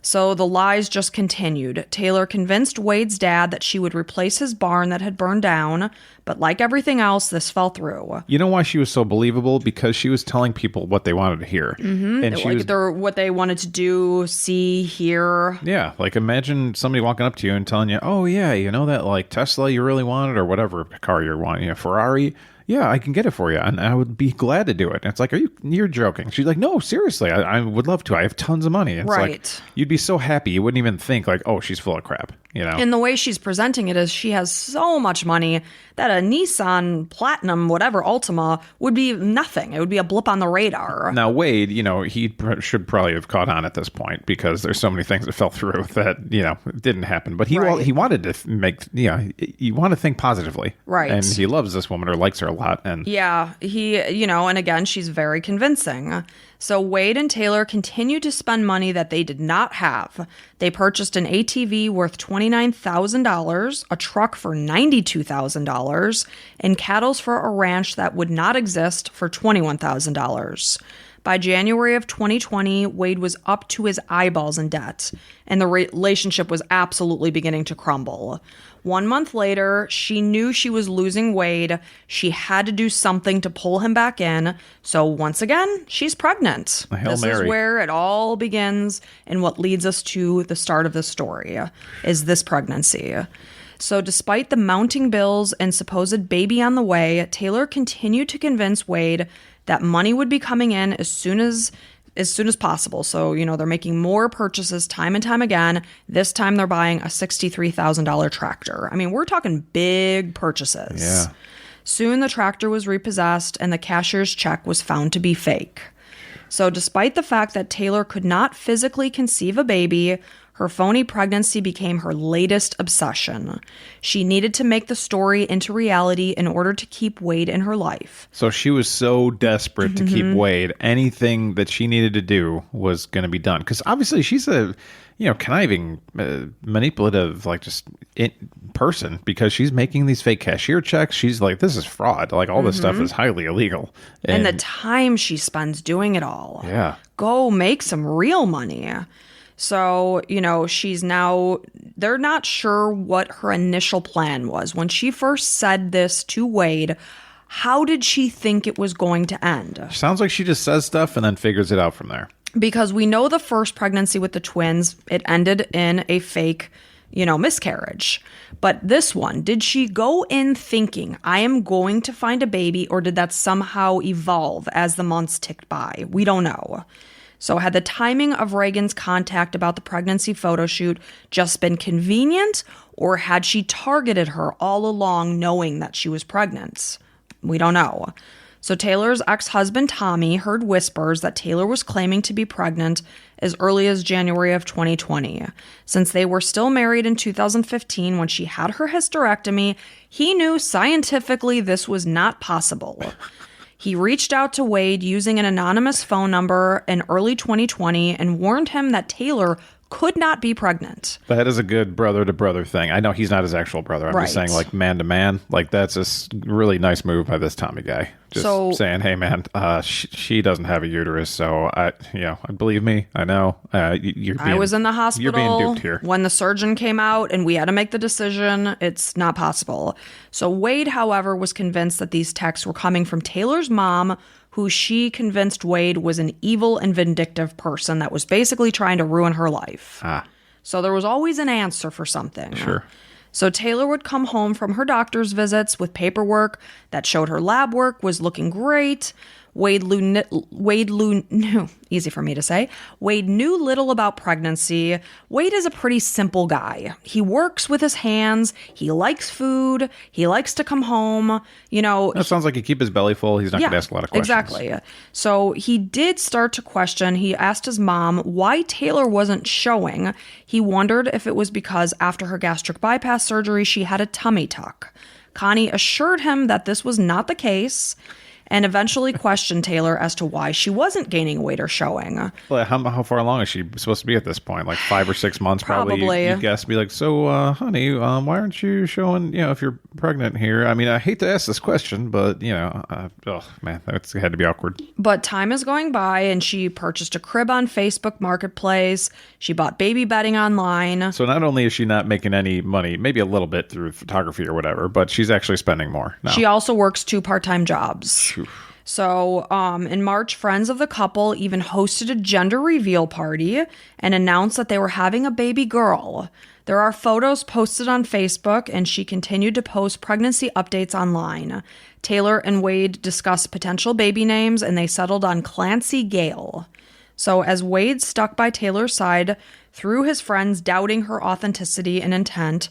So the lies just continued. Taylor convinced Wade's dad that she would replace his barn that had burned down, but like everything else, this fell through. You know why she was so believable? Because she was telling people what they wanted to hear. Mm-hmm. And what they wanted to do, see, hear. Yeah, like imagine somebody walking up to you and telling you, oh yeah, that like Tesla you really wanted or whatever car you're wanting, Ferrari. Yeah, I can get it for you, and I would be glad to do it. And it's like, you're joking. She's like, no, seriously, I would love to. I have tons of money. It's right. Like, you'd be so happy. You wouldn't even think like, oh, she's full of crap, And the way she's presenting it is she has so much money that a Nissan Platinum, whatever, Altima, would be nothing. It would be a blip on the radar. Now, Wade, he should probably have caught on at this point because there's so many things that fell through that, didn't happen. But he wanted to make, you want to think positively. Right. And he loves this woman or likes her a lot. And yeah, and again, she's very convincing. So Wade and Taylor continued to spend money that they did not have. They purchased an ATV worth $29,000, a truck for $92,000, and cattle for a ranch that would not exist for $21,000. By January of 2020, Wade was up to his eyeballs in debt, and the relationship was absolutely beginning to crumble. 1 month later, she knew she was losing Wade. She had to do something to pull him back in. So once again, she's pregnant. This is where it all begins, and what leads us to the start of the story is this pregnancy. So despite the mounting bills and supposed baby on the way, Taylor continued to convince Wade that money would be coming in as soon as possible. So, they're making more purchases time and time again. This time they're buying a $63,000 tractor. I mean, we're talking big purchases. Yeah. Soon the tractor was repossessed and the cashier's check was found to be fake. So despite the fact that Taylor could not physically conceive a baby, her phony pregnancy became her latest obsession. She needed to make the story into reality in order to keep Wade in her life. So she was so desperate to keep Wade. Anything that she needed to do was going to be done. Because obviously she's a, conniving, manipulative, person, because she's making these fake cashier checks. She's like, this is fraud. Like, all this stuff is highly illegal. And the time she spends doing it all. Yeah. Go make some real money. So, they're not sure what her initial plan was. When she first said this to Wade, how did she think it was going to end? Sounds like she just says stuff and then figures it out from there. Because we know the first pregnancy with the twins, it ended in a fake, miscarriage. But this one, did she go in thinking, I am going to find a baby, or did that somehow evolve as the months ticked by? We don't know. So had the timing of Reagan's contact about the pregnancy photo shoot just been convenient, or had she targeted her all along knowing that she was pregnant? We don't know. So Taylor's ex-husband Tommy heard whispers that Taylor was claiming to be pregnant as early as January of 2020. Since they were still married in 2015 when she had her hysterectomy, he knew scientifically this was not possible. He reached out to Wade using an anonymous phone number in early 2020 and warned him that Taylor could not be pregnant. That is a good brother-to-brother thing. I know he's not his actual brother. I'm just saying, like, man-to-man. Like, that's a really nice move by this Tommy guy. Just saying, hey, man, she doesn't have a uterus, so, believe me, I know. I was in the hospital. You're being duped here. When the surgeon came out and we had to make the decision, it's not possible. So Wade, however, was convinced that these texts were coming from Taylor's mom, who she convinced Wade was an evil and vindictive person that was basically trying to ruin her life. So there was always an answer for something. Sure. So Taylor would come home from her doctor's visits with paperwork that showed her lab work was looking great. Wade easy for me to say. Wade knew little about pregnancy. Wade is a pretty simple guy. He works with his hands. He likes food. He likes to come home. That sounds like he keep his belly full. He's not going to ask a lot of questions. Exactly. So he did start to question. He asked his mom why Taylor wasn't showing. He wondered if it was because after her gastric bypass surgery, she had a tummy tuck. Connie assured him that this was not the case, and eventually questioned Taylor as to why she wasn't gaining weight or showing. Well, how far along is she supposed to be at this point? Like 5 or 6 months, probably. You guess, be like, so, honey, why aren't you showing, if you're pregnant here? I mean, I hate to ask this question, but, oh, man, that's had to be awkward. But time is going by, and she purchased a crib on Facebook Marketplace. She bought baby bedding online. So not only is she not making any money, maybe a little bit through photography or whatever, but she's actually spending more now. She also works 2 part-time jobs. So, in March, friends of the couple even hosted a gender reveal party and announced that they were having a baby girl. There are photos posted on Facebook, and she continued to post pregnancy updates online. Taylor and Wade discussed potential baby names, and they settled on Clancy Gale. So, as Wade stuck by Taylor's side, through his friends doubting her authenticity and intent,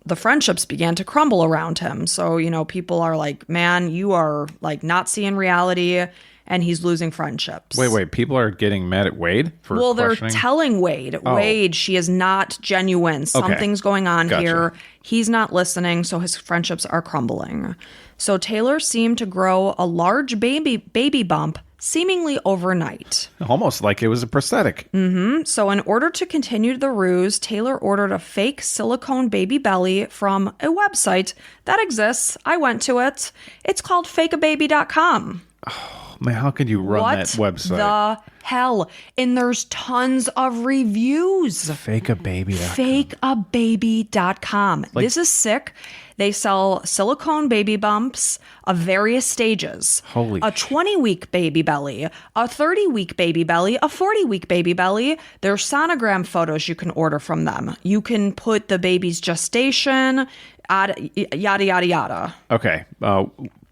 the friendships began to crumble around him. So, people are like, man, you are like not seeing reality, and he's losing friendships. Wait, people are getting mad at Wade for they're questioning? telling Wade, Wade, she is not genuine. Something's going on here. He's not listening, so his friendships are crumbling. So Taylor seemed to grow a large baby bump seemingly overnight. Almost like it was a prosthetic. So in order to continue the ruse, Taylor ordered a fake silicone baby belly from a website that exists. I went to it. It's called fakeababy.com. Oh, man, how could you run that website? What the hell? And there's tons of reviews. Fakeababy.com. Fakeababy.com. This is sick. They sell silicone baby bumps of various stages. A 20-week baby belly, a 30-week baby belly, a 40-week baby belly. There's sonogram photos you can order from them. You can put the baby's gestation, yada, yada, yada. Okay.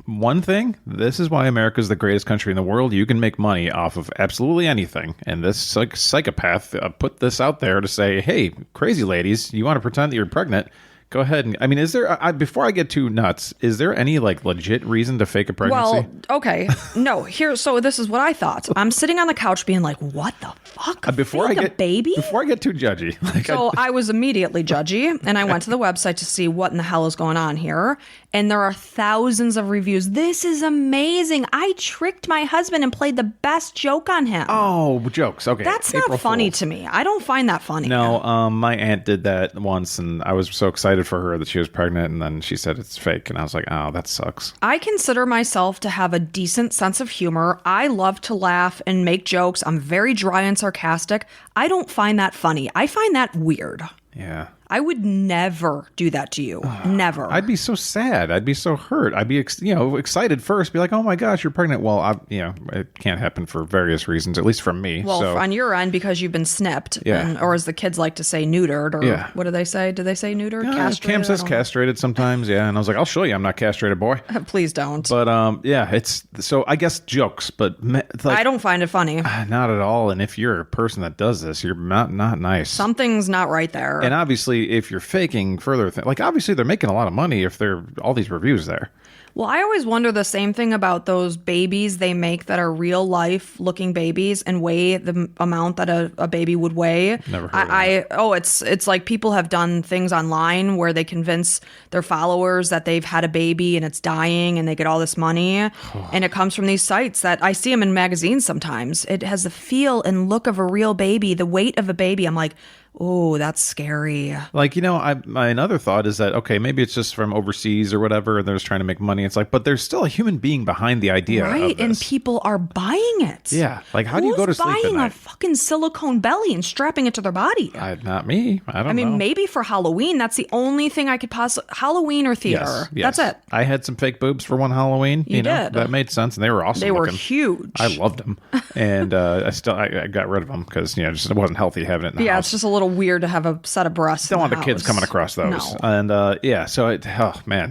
One thing, this is why America is the greatest country in the world. You can make money off of absolutely anything. And this psychopath put this out there to say, hey, crazy ladies, you want to pretend that you're pregnant? Go ahead. And, I mean, is there, before I get too nuts, is there any like legit reason to fake a pregnancy? Well, okay. No, so this is what I thought. I'm sitting on the couch being like, what the fuck? Before a baby? Before I get too judgy. Like, So I was immediately judgy, and I went to the website to see what in the hell is going on here. And there are thousands of reviews. This is amazing. I tricked my husband and played the best joke on him. Oh, jokes. Okay. That's not funny to me. I don't find that funny. No, my aunt did that once, and I was so excited for her that she was pregnant, and then she said it's fake, and I was like, oh, that sucks. I consider myself to have a decent sense of humor. I love to laugh and make jokes. I'm very dry and sarcastic. I don't find that funny. I find that weird. Yeah. I would never do that to you. Never. I'd be so sad. I'd be so hurt. I'd be, excited first. Be like, oh my gosh, you're pregnant. Well, it can't happen for various reasons, at least from me. Well, so. On your end, because you've been snipped, yeah. or as the kids like to say, neutered, or what do they say? Do they say neutered? Castrated? Cam says castrated sometimes, yeah. And I was like, I'll show you I'm not castrated, boy. Please don't. But, it's, so I guess jokes, but like, I don't find it funny. Not at all. And if you're a person that does this, you're not nice. Something's not right there. And obviously, if you're faking further like obviously they're making a lot of money if they're all these reviews there. Well, I always wonder the same thing about those babies they make that are real life looking babies and weigh the amount that a baby would weigh. Never heard of that. It's like people have done things online where they convince their followers that they've had a baby and it's dying and they get all this money. And it comes from these sites that I see them in magazines sometimes. It has the feel and look of a real baby, the weight of a baby. I'm like, oh, that's scary. Like, my another thought is that, okay, maybe it's just from overseas or whatever, and they're just trying to make money. It's like, but there's still a human being behind the idea of this. And people are buying it. Yeah. Like, how do you go to sleep at night? Who's buying a fucking silicone belly and strapping it to their body? Not me. I don't know. I mean, maybe for Halloween. That's the only thing I could possibly... Halloween or theater. Yes. That's it. I had some fake boobs for one Halloween. You did. That made sense, and they were awesome They were looking. huge. I loved them. And I got rid of them because, just it wasn't healthy having it in the house. It's just a little weird to have a set of breasts. Don't want the the kids coming across those. No. And so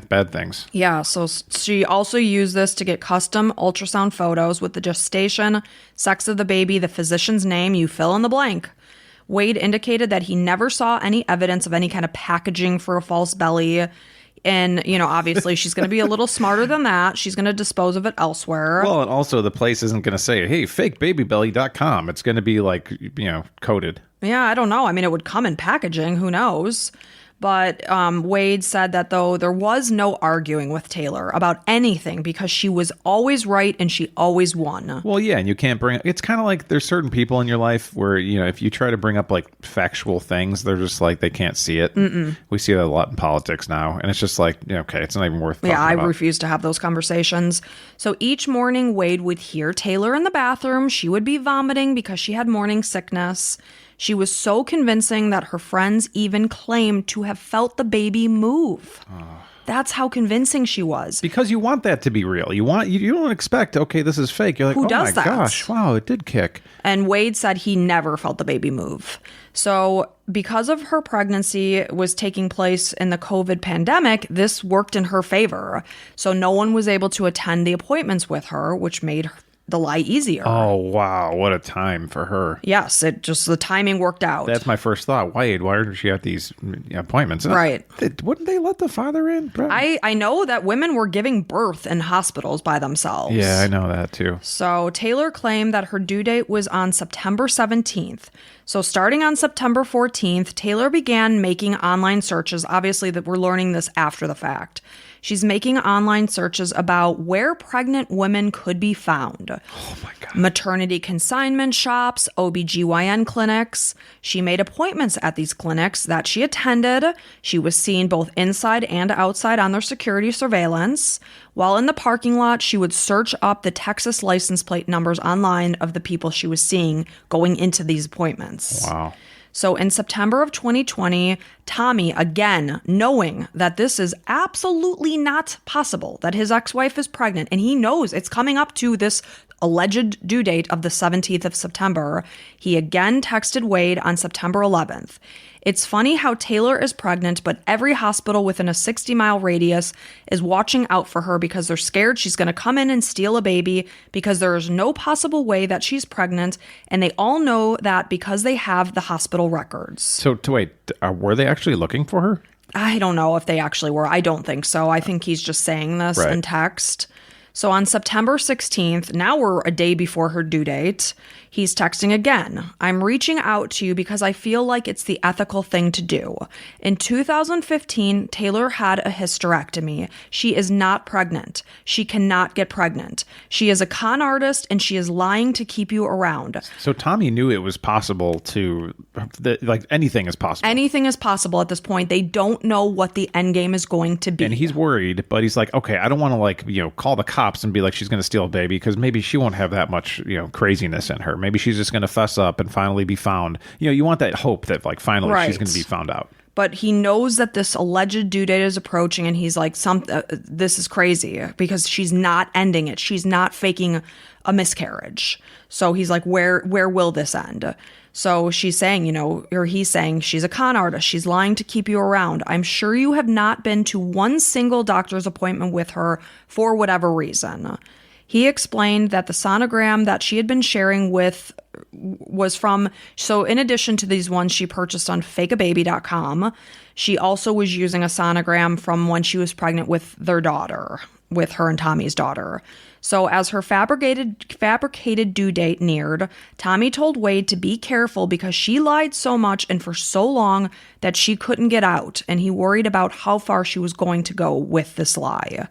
bad things. Yeah, so she also used this to get custom ultrasound photos with the gestation, sex of the baby, the physician's name, you fill in the blank. Wade indicated that he never saw any evidence of any kind of packaging for a false belly. And, obviously she's going to be a little smarter than that. She's going to dispose of it elsewhere. Well, and also the place isn't going to say, hey, fakebabybelly.com. It's going to be like, coded. Yeah, I don't know. I mean, it would come in packaging. Who knows? But Wade said that, though, there was no arguing with Taylor about anything because she was always right and she always won. Well, yeah, and you can't it's kind of like there's certain people in your life where, if you try to bring up like factual things, they're just like, they can't see it. We see that a lot in politics now. And it's just like, okay, it's not even worth talking about. I refuse to have those conversations. So each morning, Wade would hear Taylor in the bathroom. She would be vomiting because she had morning sickness. She was so convincing that her friends even claimed to have felt the baby move. That's how convincing she was. Because you want that to be real. You don't expect, okay, this is fake. You're like, Who does that? Gosh, wow, it did kick. And Wade said he never felt the baby move. So because of her pregnancy was taking place in the COVID pandemic, this worked in her favor. So no one was able to attend the appointments with her, which made the lie easier. Oh, wow. What a time for her. Yes, the timing worked out. That's my first thought. Why did she have these appointments? Right. Wouldn't they let the father in? I know that women were giving birth in hospitals by themselves. Yeah, I know that too. So Taylor claimed that her due date was on September 17th. So starting on September 14th, Taylor began making online searches. Obviously, that we're learning this after the fact. She's making online searches about where pregnant women could be found. Oh my God. Maternity consignment shops, OBGYN clinics. She made appointments at these clinics that she attended. She was seen both inside and outside on their security surveillance. While in the parking lot, she would search up the Texas license plate numbers online of the people she was seeing going into these appointments. Wow. So in September of 2020, Tommy, again, knowing that this is absolutely not possible, that his ex-wife is pregnant, and he knows it's coming up to this alleged due date of the 17th of September, he again texted Wade on September 11th. It's funny how Taylor is pregnant, but every hospital within a 60-mile radius is watching out for her because they're scared she's going to come in and steal a baby because there is no possible way that she's pregnant, and they all know that because they have the hospital records. So, wait, were they actually looking for her? I don't know if they actually were. I don't think so. I think he's just saying this in text. So on September 16th, now we're a day before her due date, he's texting again. I'm reaching out to you because I feel like it's the ethical thing to do. In 2015, Taylor had a hysterectomy. She is not pregnant. She cannot get pregnant. She is a con artist and she is lying to keep you around. So Tommy knew it was possible to, like, anything is possible. Anything is possible at this point. They don't know what the end game is going to be. And he's worried, but he's like, okay, I don't want to, like, call the cops and be like, she's going to steal a baby, because maybe she won't have that much, craziness in her. Maybe she's just going to fess up and finally be found. You want that hope that, like, finally she's going to be found out. But he knows that this alleged due date is approaching, and he's like, this is crazy, because she's not ending it. She's not faking a miscarriage. So he's like, where will this end? So she's saying, or he's saying, she's a con artist. She's lying to keep you around. I'm sure you have not been to one single doctor's appointment with her for whatever reason. He explained that the sonogram that she had been sharing with was from, so in addition to these ones she purchased on fakeababy.com, she also was using a sonogram from when she was pregnant with their daughter, with her and Tommy's daughter. So as her fabricated due date neared, Tommy told Wade to be careful because she lied so much and for so long that she couldn't get out, and he worried about how far she was going to go with this lie.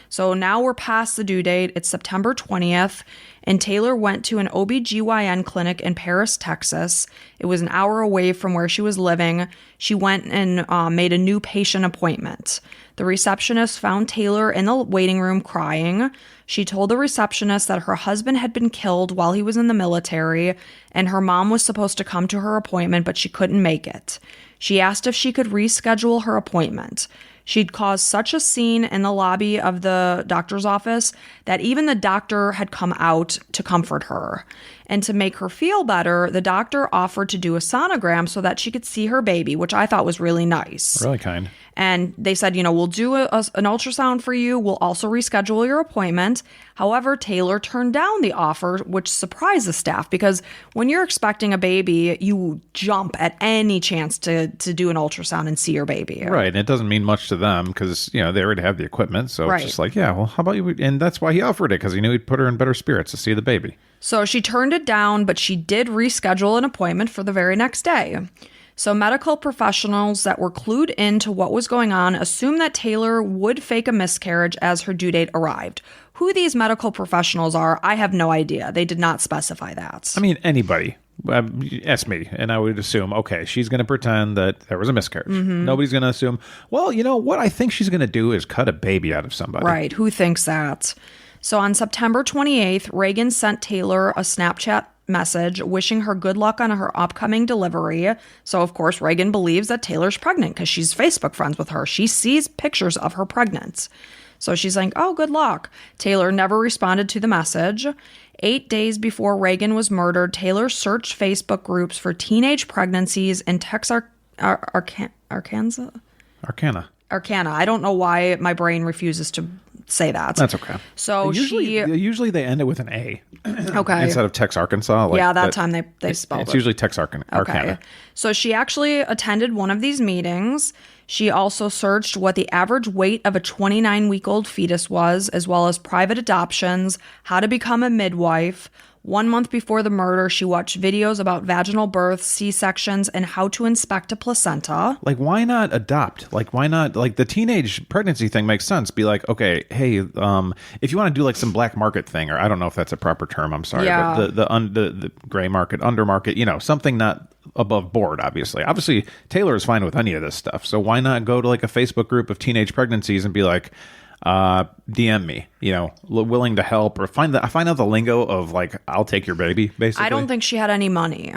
So now we're past the due date. It's September 20th, and Taylor went to an OBGYN clinic in Paris, Texas. It was an hour away from where she was living. She went and made a new patient appointment. The receptionist found Taylor in the waiting room crying. She told the receptionist that her husband had been killed while he was in the military, and her mom was supposed to come to her appointment, but she couldn't make it. She asked if she could reschedule her appointment. She'd caused such a scene in the lobby of the doctor's office that even the doctor had come out to comfort her. And to make her feel better, the doctor offered to do a sonogram so that she could see her baby, which I thought was really nice. Really kind. And they said, we'll do an ultrasound for you. We'll also reschedule your appointment. However, Taylor turned down the offer, which surprised the staff, because when you're expecting a baby, you jump at any chance to do an ultrasound and see your baby. Right. And it doesn't mean much to them because, they already have the equipment. So It's just like, yeah, well, how about you? And that's why he offered it, because he knew he'd put her in better spirits to see the baby. So she turned it down, but she did reschedule an appointment for the very next day. So medical professionals that were clued into what was going on assumed that Taylor would fake a miscarriage as her due date arrived. Who these medical professionals are, I have no idea. They did not specify that. I mean, anybody. Ask me, and I would assume, okay, she's going to pretend that there was a miscarriage. Mm-hmm. Nobody's going to assume, well, what I think she's going to do is cut a baby out of somebody. Right. Who thinks that? So on September 28th, Reagan sent Taylor a Snapchat message wishing her good luck on her upcoming delivery. So, of course, Reagan believes that Taylor's pregnant because she's Facebook friends with her. She sees pictures of her pregnant. So she's like, oh, good luck. Taylor never responded to the message. 8 days before Reagan was murdered, Taylor searched Facebook groups for teenage pregnancies in Arcana. I don't know why my brain refuses to say that. That's okay. So usually they end it with an A. Okay. Instead of Texarkansas. Time they spelled it. It's usually Texarkana. Okay. So she actually attended one of these meetings. She also searched what the average weight of a 29-week-old fetus was, as well as private adoptions, how to become a midwife. 1 month before the murder, she watched videos about vaginal births, C-sections, and how to inspect a placenta. Like, why not adopt? Like, why not? Like, the teenage pregnancy thing makes sense. Be like, okay, hey, if you want to do like some black market thing, or I don't know if that's a proper term. I'm sorry, but the gray market, undermarket, something not above board. Obviously, Taylor is fine with any of this stuff. So why not go to like a Facebook group of teenage pregnancies and be like, DM me, willing to help, or find out the lingo of like, I'll take your baby, basically. I don't think she had any money.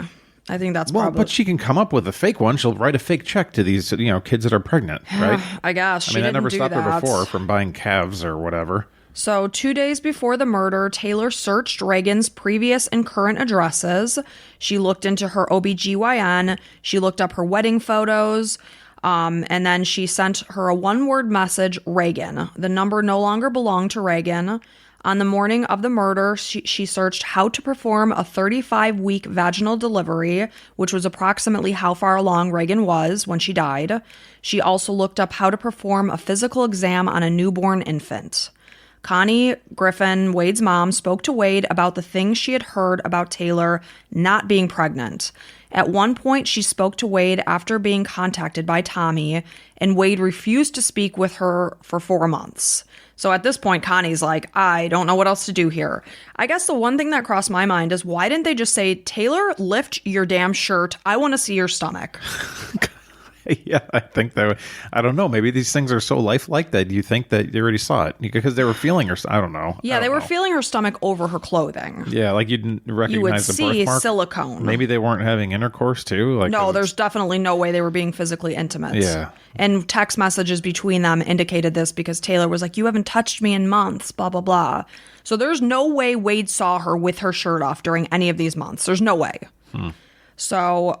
I think that's probably... but she can come up with a fake one. She'll write a fake check to these, kids that are pregnant, right? I guess. I never stopped her before from buying calves or whatever. So 2 days before the murder, Taylor searched Reagan's previous and current addresses. She looked into her OBGYN. She looked up her wedding photos. And then she sent her a one-word message, Reagan. The number no longer belonged to Reagan. On the morning of the murder, she searched how to perform a 35-week vaginal delivery, which was approximately how far along Reagan was when she died. She also looked up how to perform a physical exam on a newborn infant. Connie Griffin, Wade's mom, spoke to Wade about the things she had heard about Taylor not being pregnant. At one point, she spoke to Wade after being contacted by Tommy, and Wade refused to speak with her for 4 months. So at this point, Connie's like, I don't know what else to do here. I guess the one thing that crossed my mind is, why didn't they just say, Taylor, lift your damn shirt. I want to see your stomach. Yeah, I think that, I don't know. Maybe these things are so lifelike that you think that they already saw it because they were feeling her. I don't know. Yeah, they were feeling her stomach over her clothing. Yeah, like you didn't recognize you would the see birthmark. Silicone. Maybe they weren't having intercourse too. Like, no, there's definitely no way they were being physically intimate. Yeah. And text messages between them indicated this because Taylor was like, you haven't touched me in months, blah, blah, blah. So there's no way Wade saw her with her shirt off during any of these months. There's no way. So,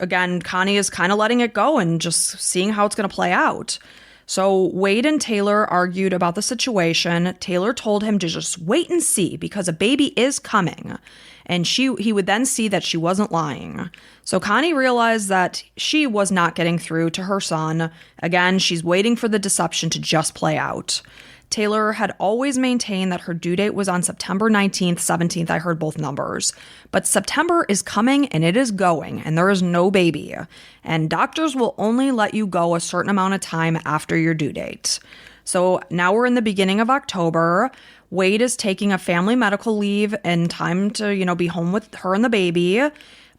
again, Connie is kind of letting it go and just seeing how it's going to play out. So Wade and Taylor argued about the situation. Taylor told him to just wait and see because a baby is coming. And he would then see that she wasn't lying. So Connie realized that she was not getting through to her son. Again, she's waiting for the deception to just play out. Taylor had always maintained that her due date was on September 19th, 17th. I heard both numbers. But September is coming and it is going, and there is no baby. And doctors will only let you go a certain amount of time after your due date. So now we're in the beginning of October. Wade is taking a family medical leave and time to, be home with her and the baby.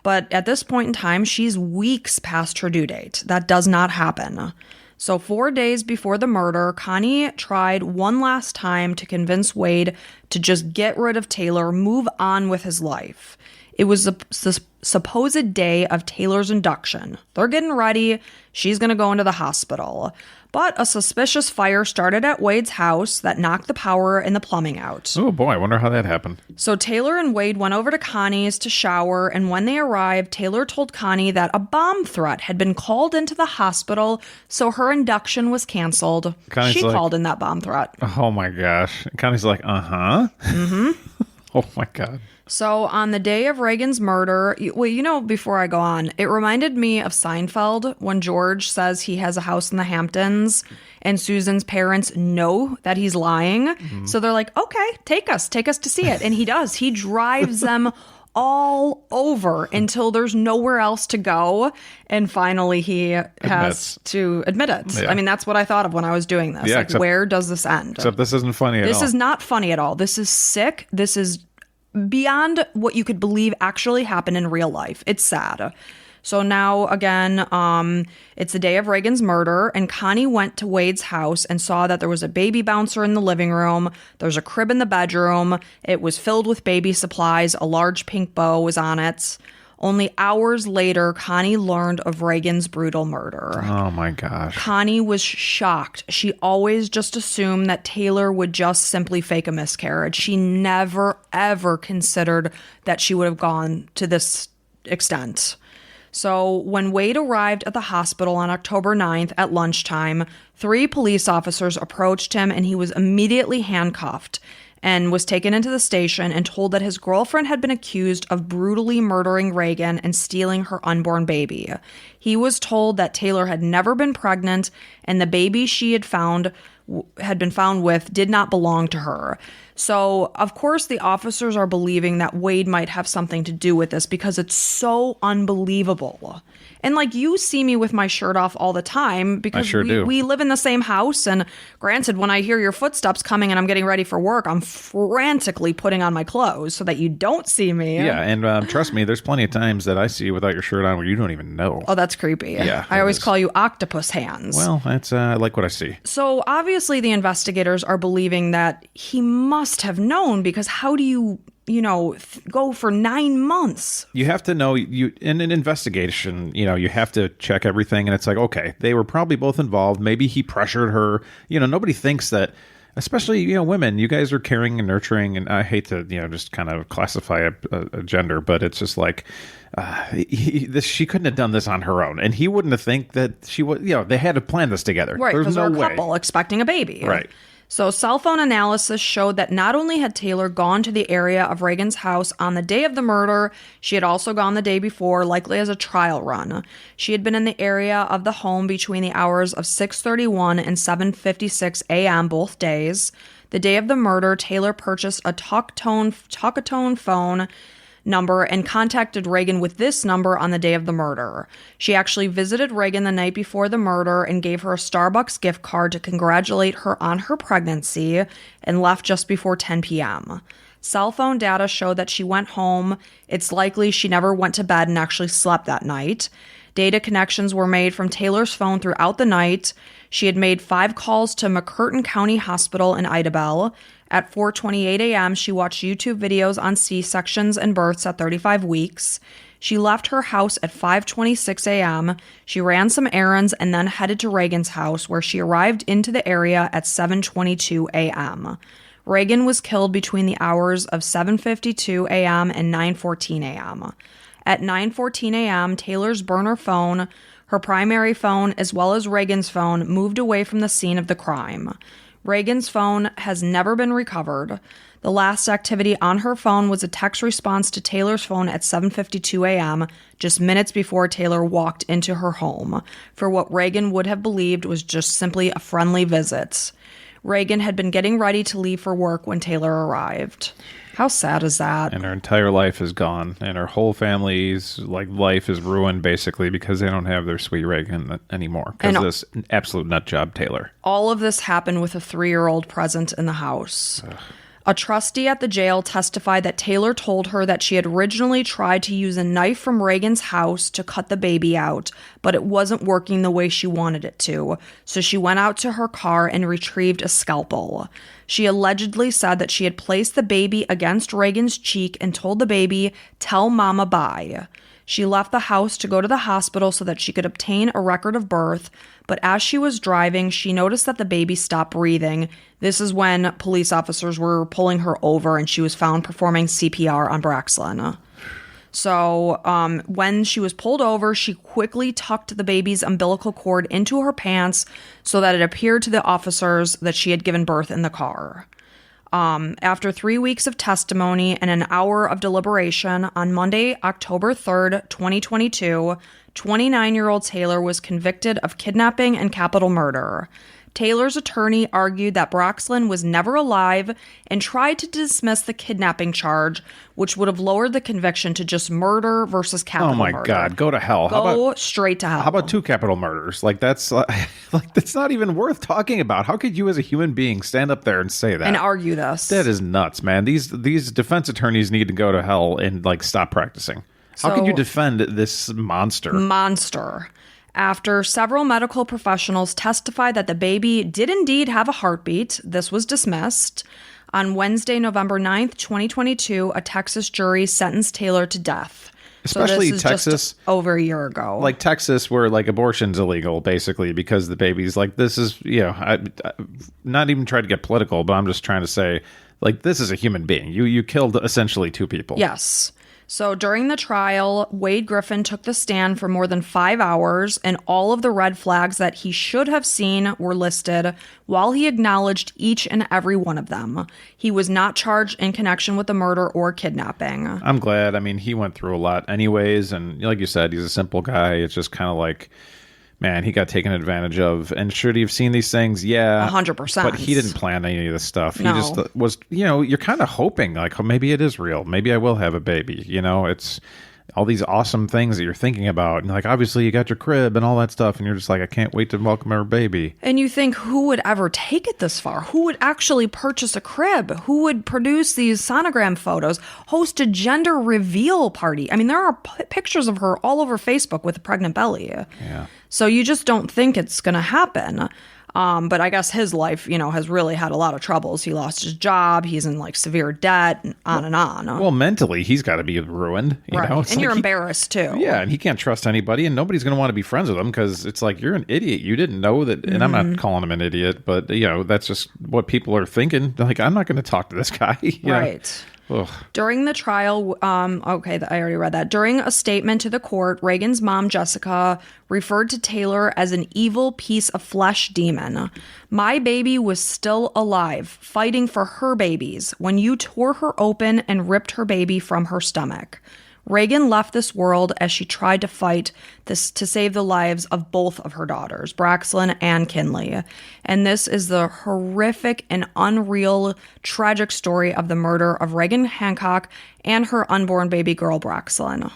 But at this point in time, she's weeks past her due date. That does not happen. So 4 days before the murder, Connie tried one last time to convince Wade to just get rid of Taylor, move on with his life. It was the supposed day of Taylor's induction. They're getting ready. She's going to go into the hospital. But a suspicious fire started at Wade's house that knocked the power and the plumbing out. Oh boy, I wonder how that happened. So Taylor and Wade went over to Connie's to shower, and when they arrived, Taylor told Connie that a bomb threat had been called into the hospital, so her induction was canceled. She called in that bomb threat. Oh my gosh. Connie's like, uh-huh. Mm-hmm. Oh my God. So on the day of Reagan's murder, before I go on, it reminded me of Seinfeld when George says he has a house in the Hamptons and Susan's parents know that he's lying. Mm-hmm. So they're like, okay, take us to see it. And he does. He drives them all over until there's nowhere else to go. And finally he has to admit it. Yeah. I mean, that's what I thought of when I was doing this. Yeah, where does this end? Except this isn't funny at all. This is not funny at all. This is sick. This is beyond what you could believe actually happened in real life. It's sad. So now, again, it's the day of Reagan's murder, and Connie went to Wade's house and saw that there was a baby bouncer in the living room. There's a crib in the bedroom. It was filled with baby supplies. A large pink bow was on it. Only hours later, Connie learned of Reagan's brutal murder. Oh, my gosh. Connie was shocked. She always just assumed that Taylor would just simply fake a miscarriage. She never, ever considered that she would have gone to this extent. So when Wade arrived at the hospital on October 9th at lunchtime, 3 police officers approached him and he was immediately handcuffed and was taken into the station and told that his girlfriend had been accused of brutally murdering Reagan and stealing her unborn baby. He was told that Taylor had never been pregnant and the baby she had been found with did not belong to her. So, of course, the officers are believing that Wade might have something to do with this because it's so unbelievable. And you see me with my shirt off all the time because we live in the same house. And granted, when I hear your footsteps coming and I'm getting ready for work, I'm frantically putting on my clothes so that you don't see me. Yeah, and trust me, there's plenty of times that I see you without your shirt on where you don't even know. Oh, that's creepy. Yeah, I always call you octopus hands. Well, that's I like what I see. So obviously the investigators are believing that he must have known because how do you go for 9 months? You have to know, in an investigation, you have to check everything. And it's like, okay, they were probably both involved. Maybe he pressured her. Nobody thinks that, especially, women, you guys are caring and nurturing. And I hate to, just kind of classify a gender, but it's just like, she couldn't have done this on her own. And he wouldn't have think that she would, they had to plan this together. Right, because they're a couple expecting a baby. Right. So cell phone analysis showed that not only had Taylor gone to the area of Reagan's house on the day of the murder, she had also gone the day before, likely as a trial run. She had been in the area of the home between the hours of 6:31 and 7:56 a.m. both days. The day of the murder, Taylor purchased a talk-a-tone phone number and contacted Reagan with this number on the day of the murder. She actually visited Reagan the night before the murder and gave her a Starbucks gift card to congratulate her on her pregnancy and left just before 10 p.m. Cell phone data showed that she went home. It's likely she never went to bed and actually slept that night. Data connections were made from Taylor's phone throughout the night. She had made 5 calls to McCurtain County Hospital in Idabel. At 4:28 a.m., she watched YouTube videos on C-sections and births at 35 weeks. She left her house at 5:26 a.m. She ran some errands and then headed to Reagan's house, where she arrived into the area at 7:22 a.m. Reagan was killed between the hours of 7:52 a.m. and 9:14 a.m. At 9:14 a.m., Taylor's burner phone, her primary phone, as well as Reagan's phone, moved away from the scene of the crime. Reagan's phone has never been recovered. The last activity on her phone was a text response to Taylor's phone at 7:52 a.m., just minutes before Taylor walked into her home, for what Reagan would have believed was just simply a friendly visit. Reagan had been getting ready to leave for work when Taylor arrived. How sad is that? And her entire life is gone, and her whole family's life is ruined basically because they don't have their sweet Reagan anymore because of this absolute nut job Taylor. All of this happened with a 3-year-old present in the house. Ugh. A trustee at the jail testified that Taylor told her that she had originally tried to use a knife from Reagan's house to cut the baby out, but it wasn't working the way she wanted it to, so she went out to her car and retrieved a scalpel. She allegedly said that she had placed the baby against Reagan's cheek and told the baby, "Tell mama bye." She left the house to go to the hospital so that she could obtain a record of birth, but as she was driving, she noticed that the baby stopped breathing. This is when police officers were pulling her over and she was found performing CPR on Braxlynn. So when she was pulled over, she quickly tucked the baby's umbilical cord into her pants so that it appeared to the officers that she had given birth in the car. After 3 weeks of testimony and an hour of deliberation, on Monday, October 3rd, 2022, 29-year-old Taylor was convicted of kidnapping and capital murder. Taylor's attorney argued that Braxlynn was never alive and tried to dismiss the kidnapping charge, which would have lowered the conviction to just murder versus capital murder. Oh my God, go to hell. Go straight to hell. How about 2 capital murders? That's that's not even worth talking about. How could you as a human being stand up there and say that? And argue this? That is nuts, man. These defense attorneys need to go to hell and stop practicing. How could you defend this monster? After several medical professionals testified that the baby did indeed have a heartbeat, this was dismissed. On Wednesday, November 9th, 2022, a Texas jury sentenced Taylor to death. Especially so this is Texas. Just over a year ago. Like Texas, where abortion's illegal, basically, because the baby's this is, I not even try to get political, but I'm just trying to say, this is a human being. You killed essentially 2 people. Yes. So during the trial, Wade Griffin took the stand for more than 5 hours, and all of the red flags that he should have seen were listed, while he acknowledged each and every one of them. He was not charged in connection with the murder or kidnapping. I'm glad. I mean, he went through a lot anyways, and like you said, he's a simple guy. It's just kind of man, he got taken advantage of. And should he have seen these things? Yeah. 100%. But he didn't plan any of this stuff. No. He just was, you're kind of hoping, maybe it is real. Maybe I will have a baby. It's all these awesome things that you're thinking about. And obviously you got your crib and all that stuff. And you're just I can't wait to welcome our baby. And you think, who would ever take it this far? Who would actually purchase a crib? Who would produce these sonogram photos, host a gender reveal party? I mean, there are pictures of her all over Facebook with a pregnant belly. Yeah. So you just don't think it's going to happen. But I guess his life, has really had a lot of troubles. He lost his job. He's in severe debt, and on and on. Well, mentally, he's got to be ruined. Right. And you're embarrassed too. Yeah, and he can't trust anybody, and nobody's going to want to be friends with him because it's you're an idiot. You didn't know that, and I'm not calling him an idiot, but that's just what people are thinking. I'm not going to talk to this guy. Right. Ugh. During the trial, okay, I already read that. During a statement to the court, Reagan's mom, Jessica, referred to Taylor as an evil piece of flesh demon. My baby was still alive, fighting for her babies, when you tore her open and ripped her baby from her stomach. Reagan left this world as she tried to fight this to save the lives of both of her daughters, Braxlynn and Kinley. And this is the horrific and unreal, tragic story of the murder of Reagan Hancock and her unborn baby girl, Braxlynn.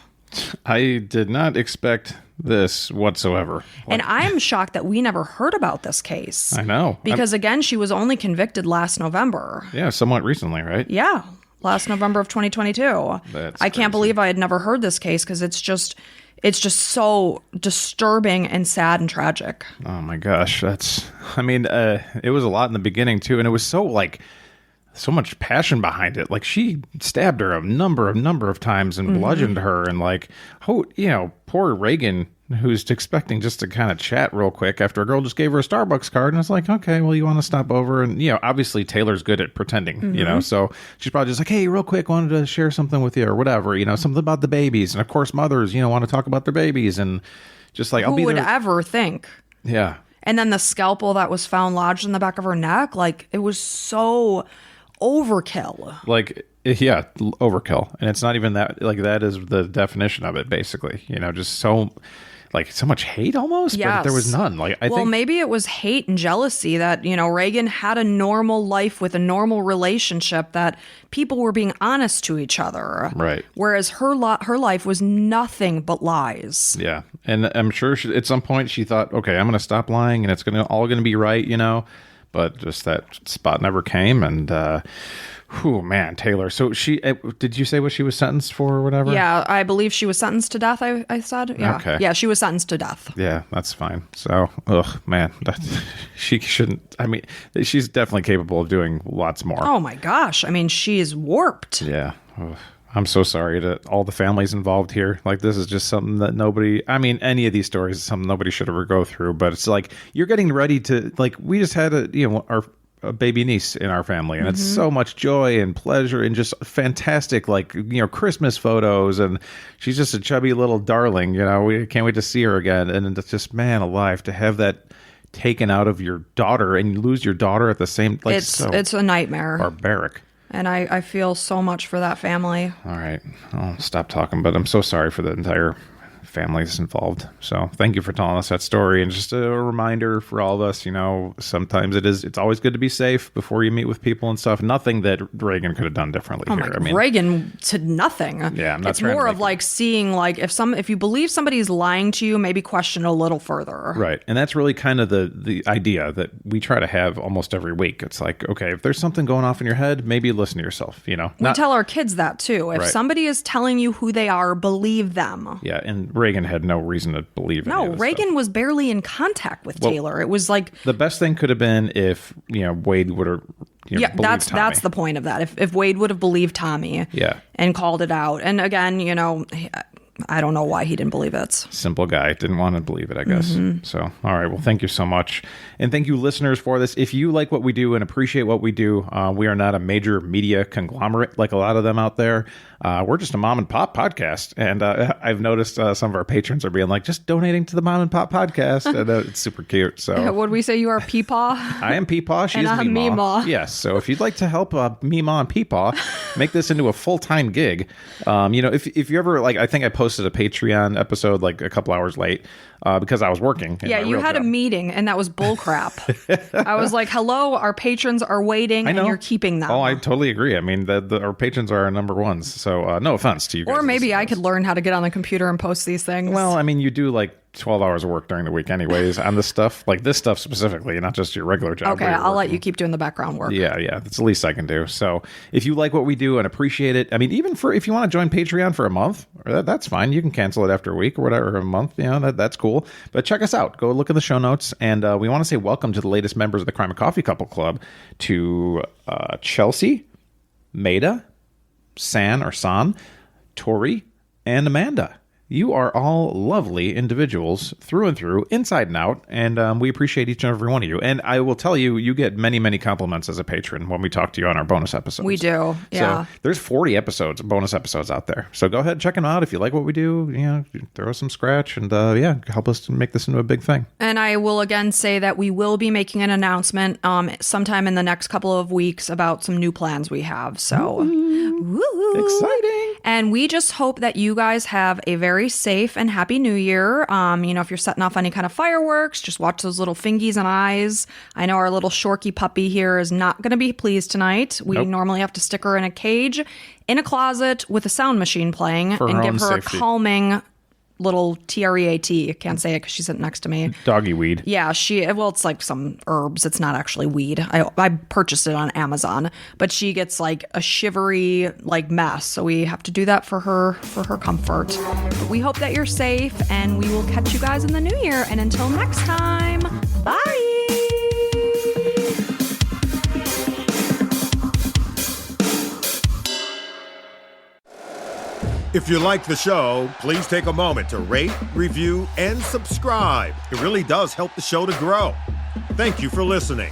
I did not expect this whatsoever. And I'm shocked that we never heard about this case. I know. Because again, she was only convicted last November. Yeah, somewhat recently, right? Yeah. Last November of 2022. That's I can't believe I had never heard this case because it's just so disturbing and sad and tragic. Oh my gosh, it was a lot in the beginning too, and it was so much passion behind it. Like she stabbed her a number of times and bludgeoned her, and poor Reagan, who's expecting just to kind of chat real quick after a girl just gave her a Starbucks card, and it's like, okay, well, you want to stop over, and obviously Taylor's good at pretending, so she's probably just like, hey, real quick, wanted to share something with you or whatever, something about the babies, and of course mothers, want to talk about their babies, and just like, who would ever think? Yeah. And then the scalpel that was found lodged in the back of her neck, like it was so overkill. Yeah, overkill. And it's not even that, that is the definition of it, basically. Just so much hate almost, yes. But there was none. I think maybe it was hate and jealousy that, Reagan had a normal life with a normal relationship, that people were being honest to each other. Right. Whereas her life was nothing but lies. Yeah. And I'm sure at some point she thought, okay, I'm going to stop lying and it's all going to be right, but just that spot never came. And, man, Taylor. So did you say what she was sentenced for or whatever? Yeah, I believe she was sentenced to death, I said. Yeah. Okay. Yeah, she was sentenced to death. Yeah, that's fine. So, man, she shouldn't, she's definitely capable of doing lots more. Oh my gosh. She is warped. Yeah. Ugh. I'm so sorry to all the families involved here. This is just something that any of these stories is something nobody should ever go through, but it's like, you're getting ready to, we just had a baby niece in our family, and it's so much joy and pleasure and just fantastic, Christmas photos, and she's just a chubby little darling, we can't wait to see her again. And it's just, man alive, to have that taken out of your daughter and you lose your daughter at the same, it's a nightmare. Barbaric. And I feel so much for that family. All right. I'll stop talking, but I'm so sorry for the entire families involved. So thank you for telling us that story. And just a reminder for all of us, sometimes it's always good to be safe before you meet with people and stuff. Nothing that Reagan could have done differently here. Reagan did nothing. Yeah, I'm not it's more of seeing if you believe somebody's lying to you, maybe question a little further. Right. And that's really kind of the idea that we try to have almost every week. It's like, okay, if there's something going off in your head, maybe listen to yourself, We tell our kids that too. If somebody is telling you who they are, believe them. Yeah. And Reagan had no reason to believe No, Reagan was barely in contact with Taylor. It was the best thing could have been if Wade would have that's the point of that. If Wade would have believed Tommy and called it out. And again, I don't know why he didn't believe it. Simple guy. Didn't want to believe it, I guess. So, all right. Well, thank you so much. And thank you, listeners, for this. If you like what we do and appreciate what we do, we are not a major media conglomerate like a lot of them out there. We're just a mom and pop podcast. And I've noticed some of our patrons are being like, just donating to the mom and pop podcast. And it's super cute. So, would we say you are Peepaw? I am Peepaw. She is Meemaw. Yes. So if you'd like to help Meemaw and Peepaw make this into a full-time gig, if you ever, I think I posted a Patreon episode a couple hours late because I was working. Yeah, you had a meeting and that was bullcrap. I was like, hello, our patrons are waiting and you're keeping them. Oh, I totally agree. Our patrons are our number ones. So no offense to you guys. Or maybe I could learn how to get on the computer and post these things. Well, you do 12 hours of work during the week anyways on this stuff, this stuff specifically, not just your regular job. Okay, I'll let you keep doing the background work. Yeah, that's the least I can do. So if you like what we do and appreciate it, even if you want to join Patreon for a month, that's fine. You can cancel it after a week or whatever, a month, that's cool. But check us out. Go look in the show notes. And we want to say welcome to the latest members of the Crime and Coffee Couple Club, to Chelsea, Maida, San, Tori, and Amanda. You are all lovely individuals through and through, inside and out, and we appreciate each and every one of you. And I will tell you, you get many, many compliments as a patron when we talk to you on our bonus episodes. We do, yeah. So there's 40 bonus episodes out there. So go ahead and check them out. If you like what we do, throw us some scratch and, help us to make this into a big thing. And I will again say that we will be making an announcement sometime in the next couple of weeks about some new plans we have. So, woo-hoo. Exciting. And we just hope that you guys have a very safe and happy new year. If you're setting off any kind of fireworks, just watch those little fingies and eyes. I know our little Shorky puppy here is not going to be pleased tonight. We normally have to stick her in a cage in a closet with a sound machine playing and give her safety. A calming little TREAT. Can't say it because she's sitting next to me. Doggy weed. Yeah, it's like some herbs. It's not actually weed. I purchased it on Amazon, but she gets like a shivery like mess. So we have to do that for her comfort. But we hope that you're safe, and we will catch you guys in the new year. And until next time, bye. If you like the show, please take a moment to rate, review, and subscribe. It really does help the show to grow. Thank you for listening.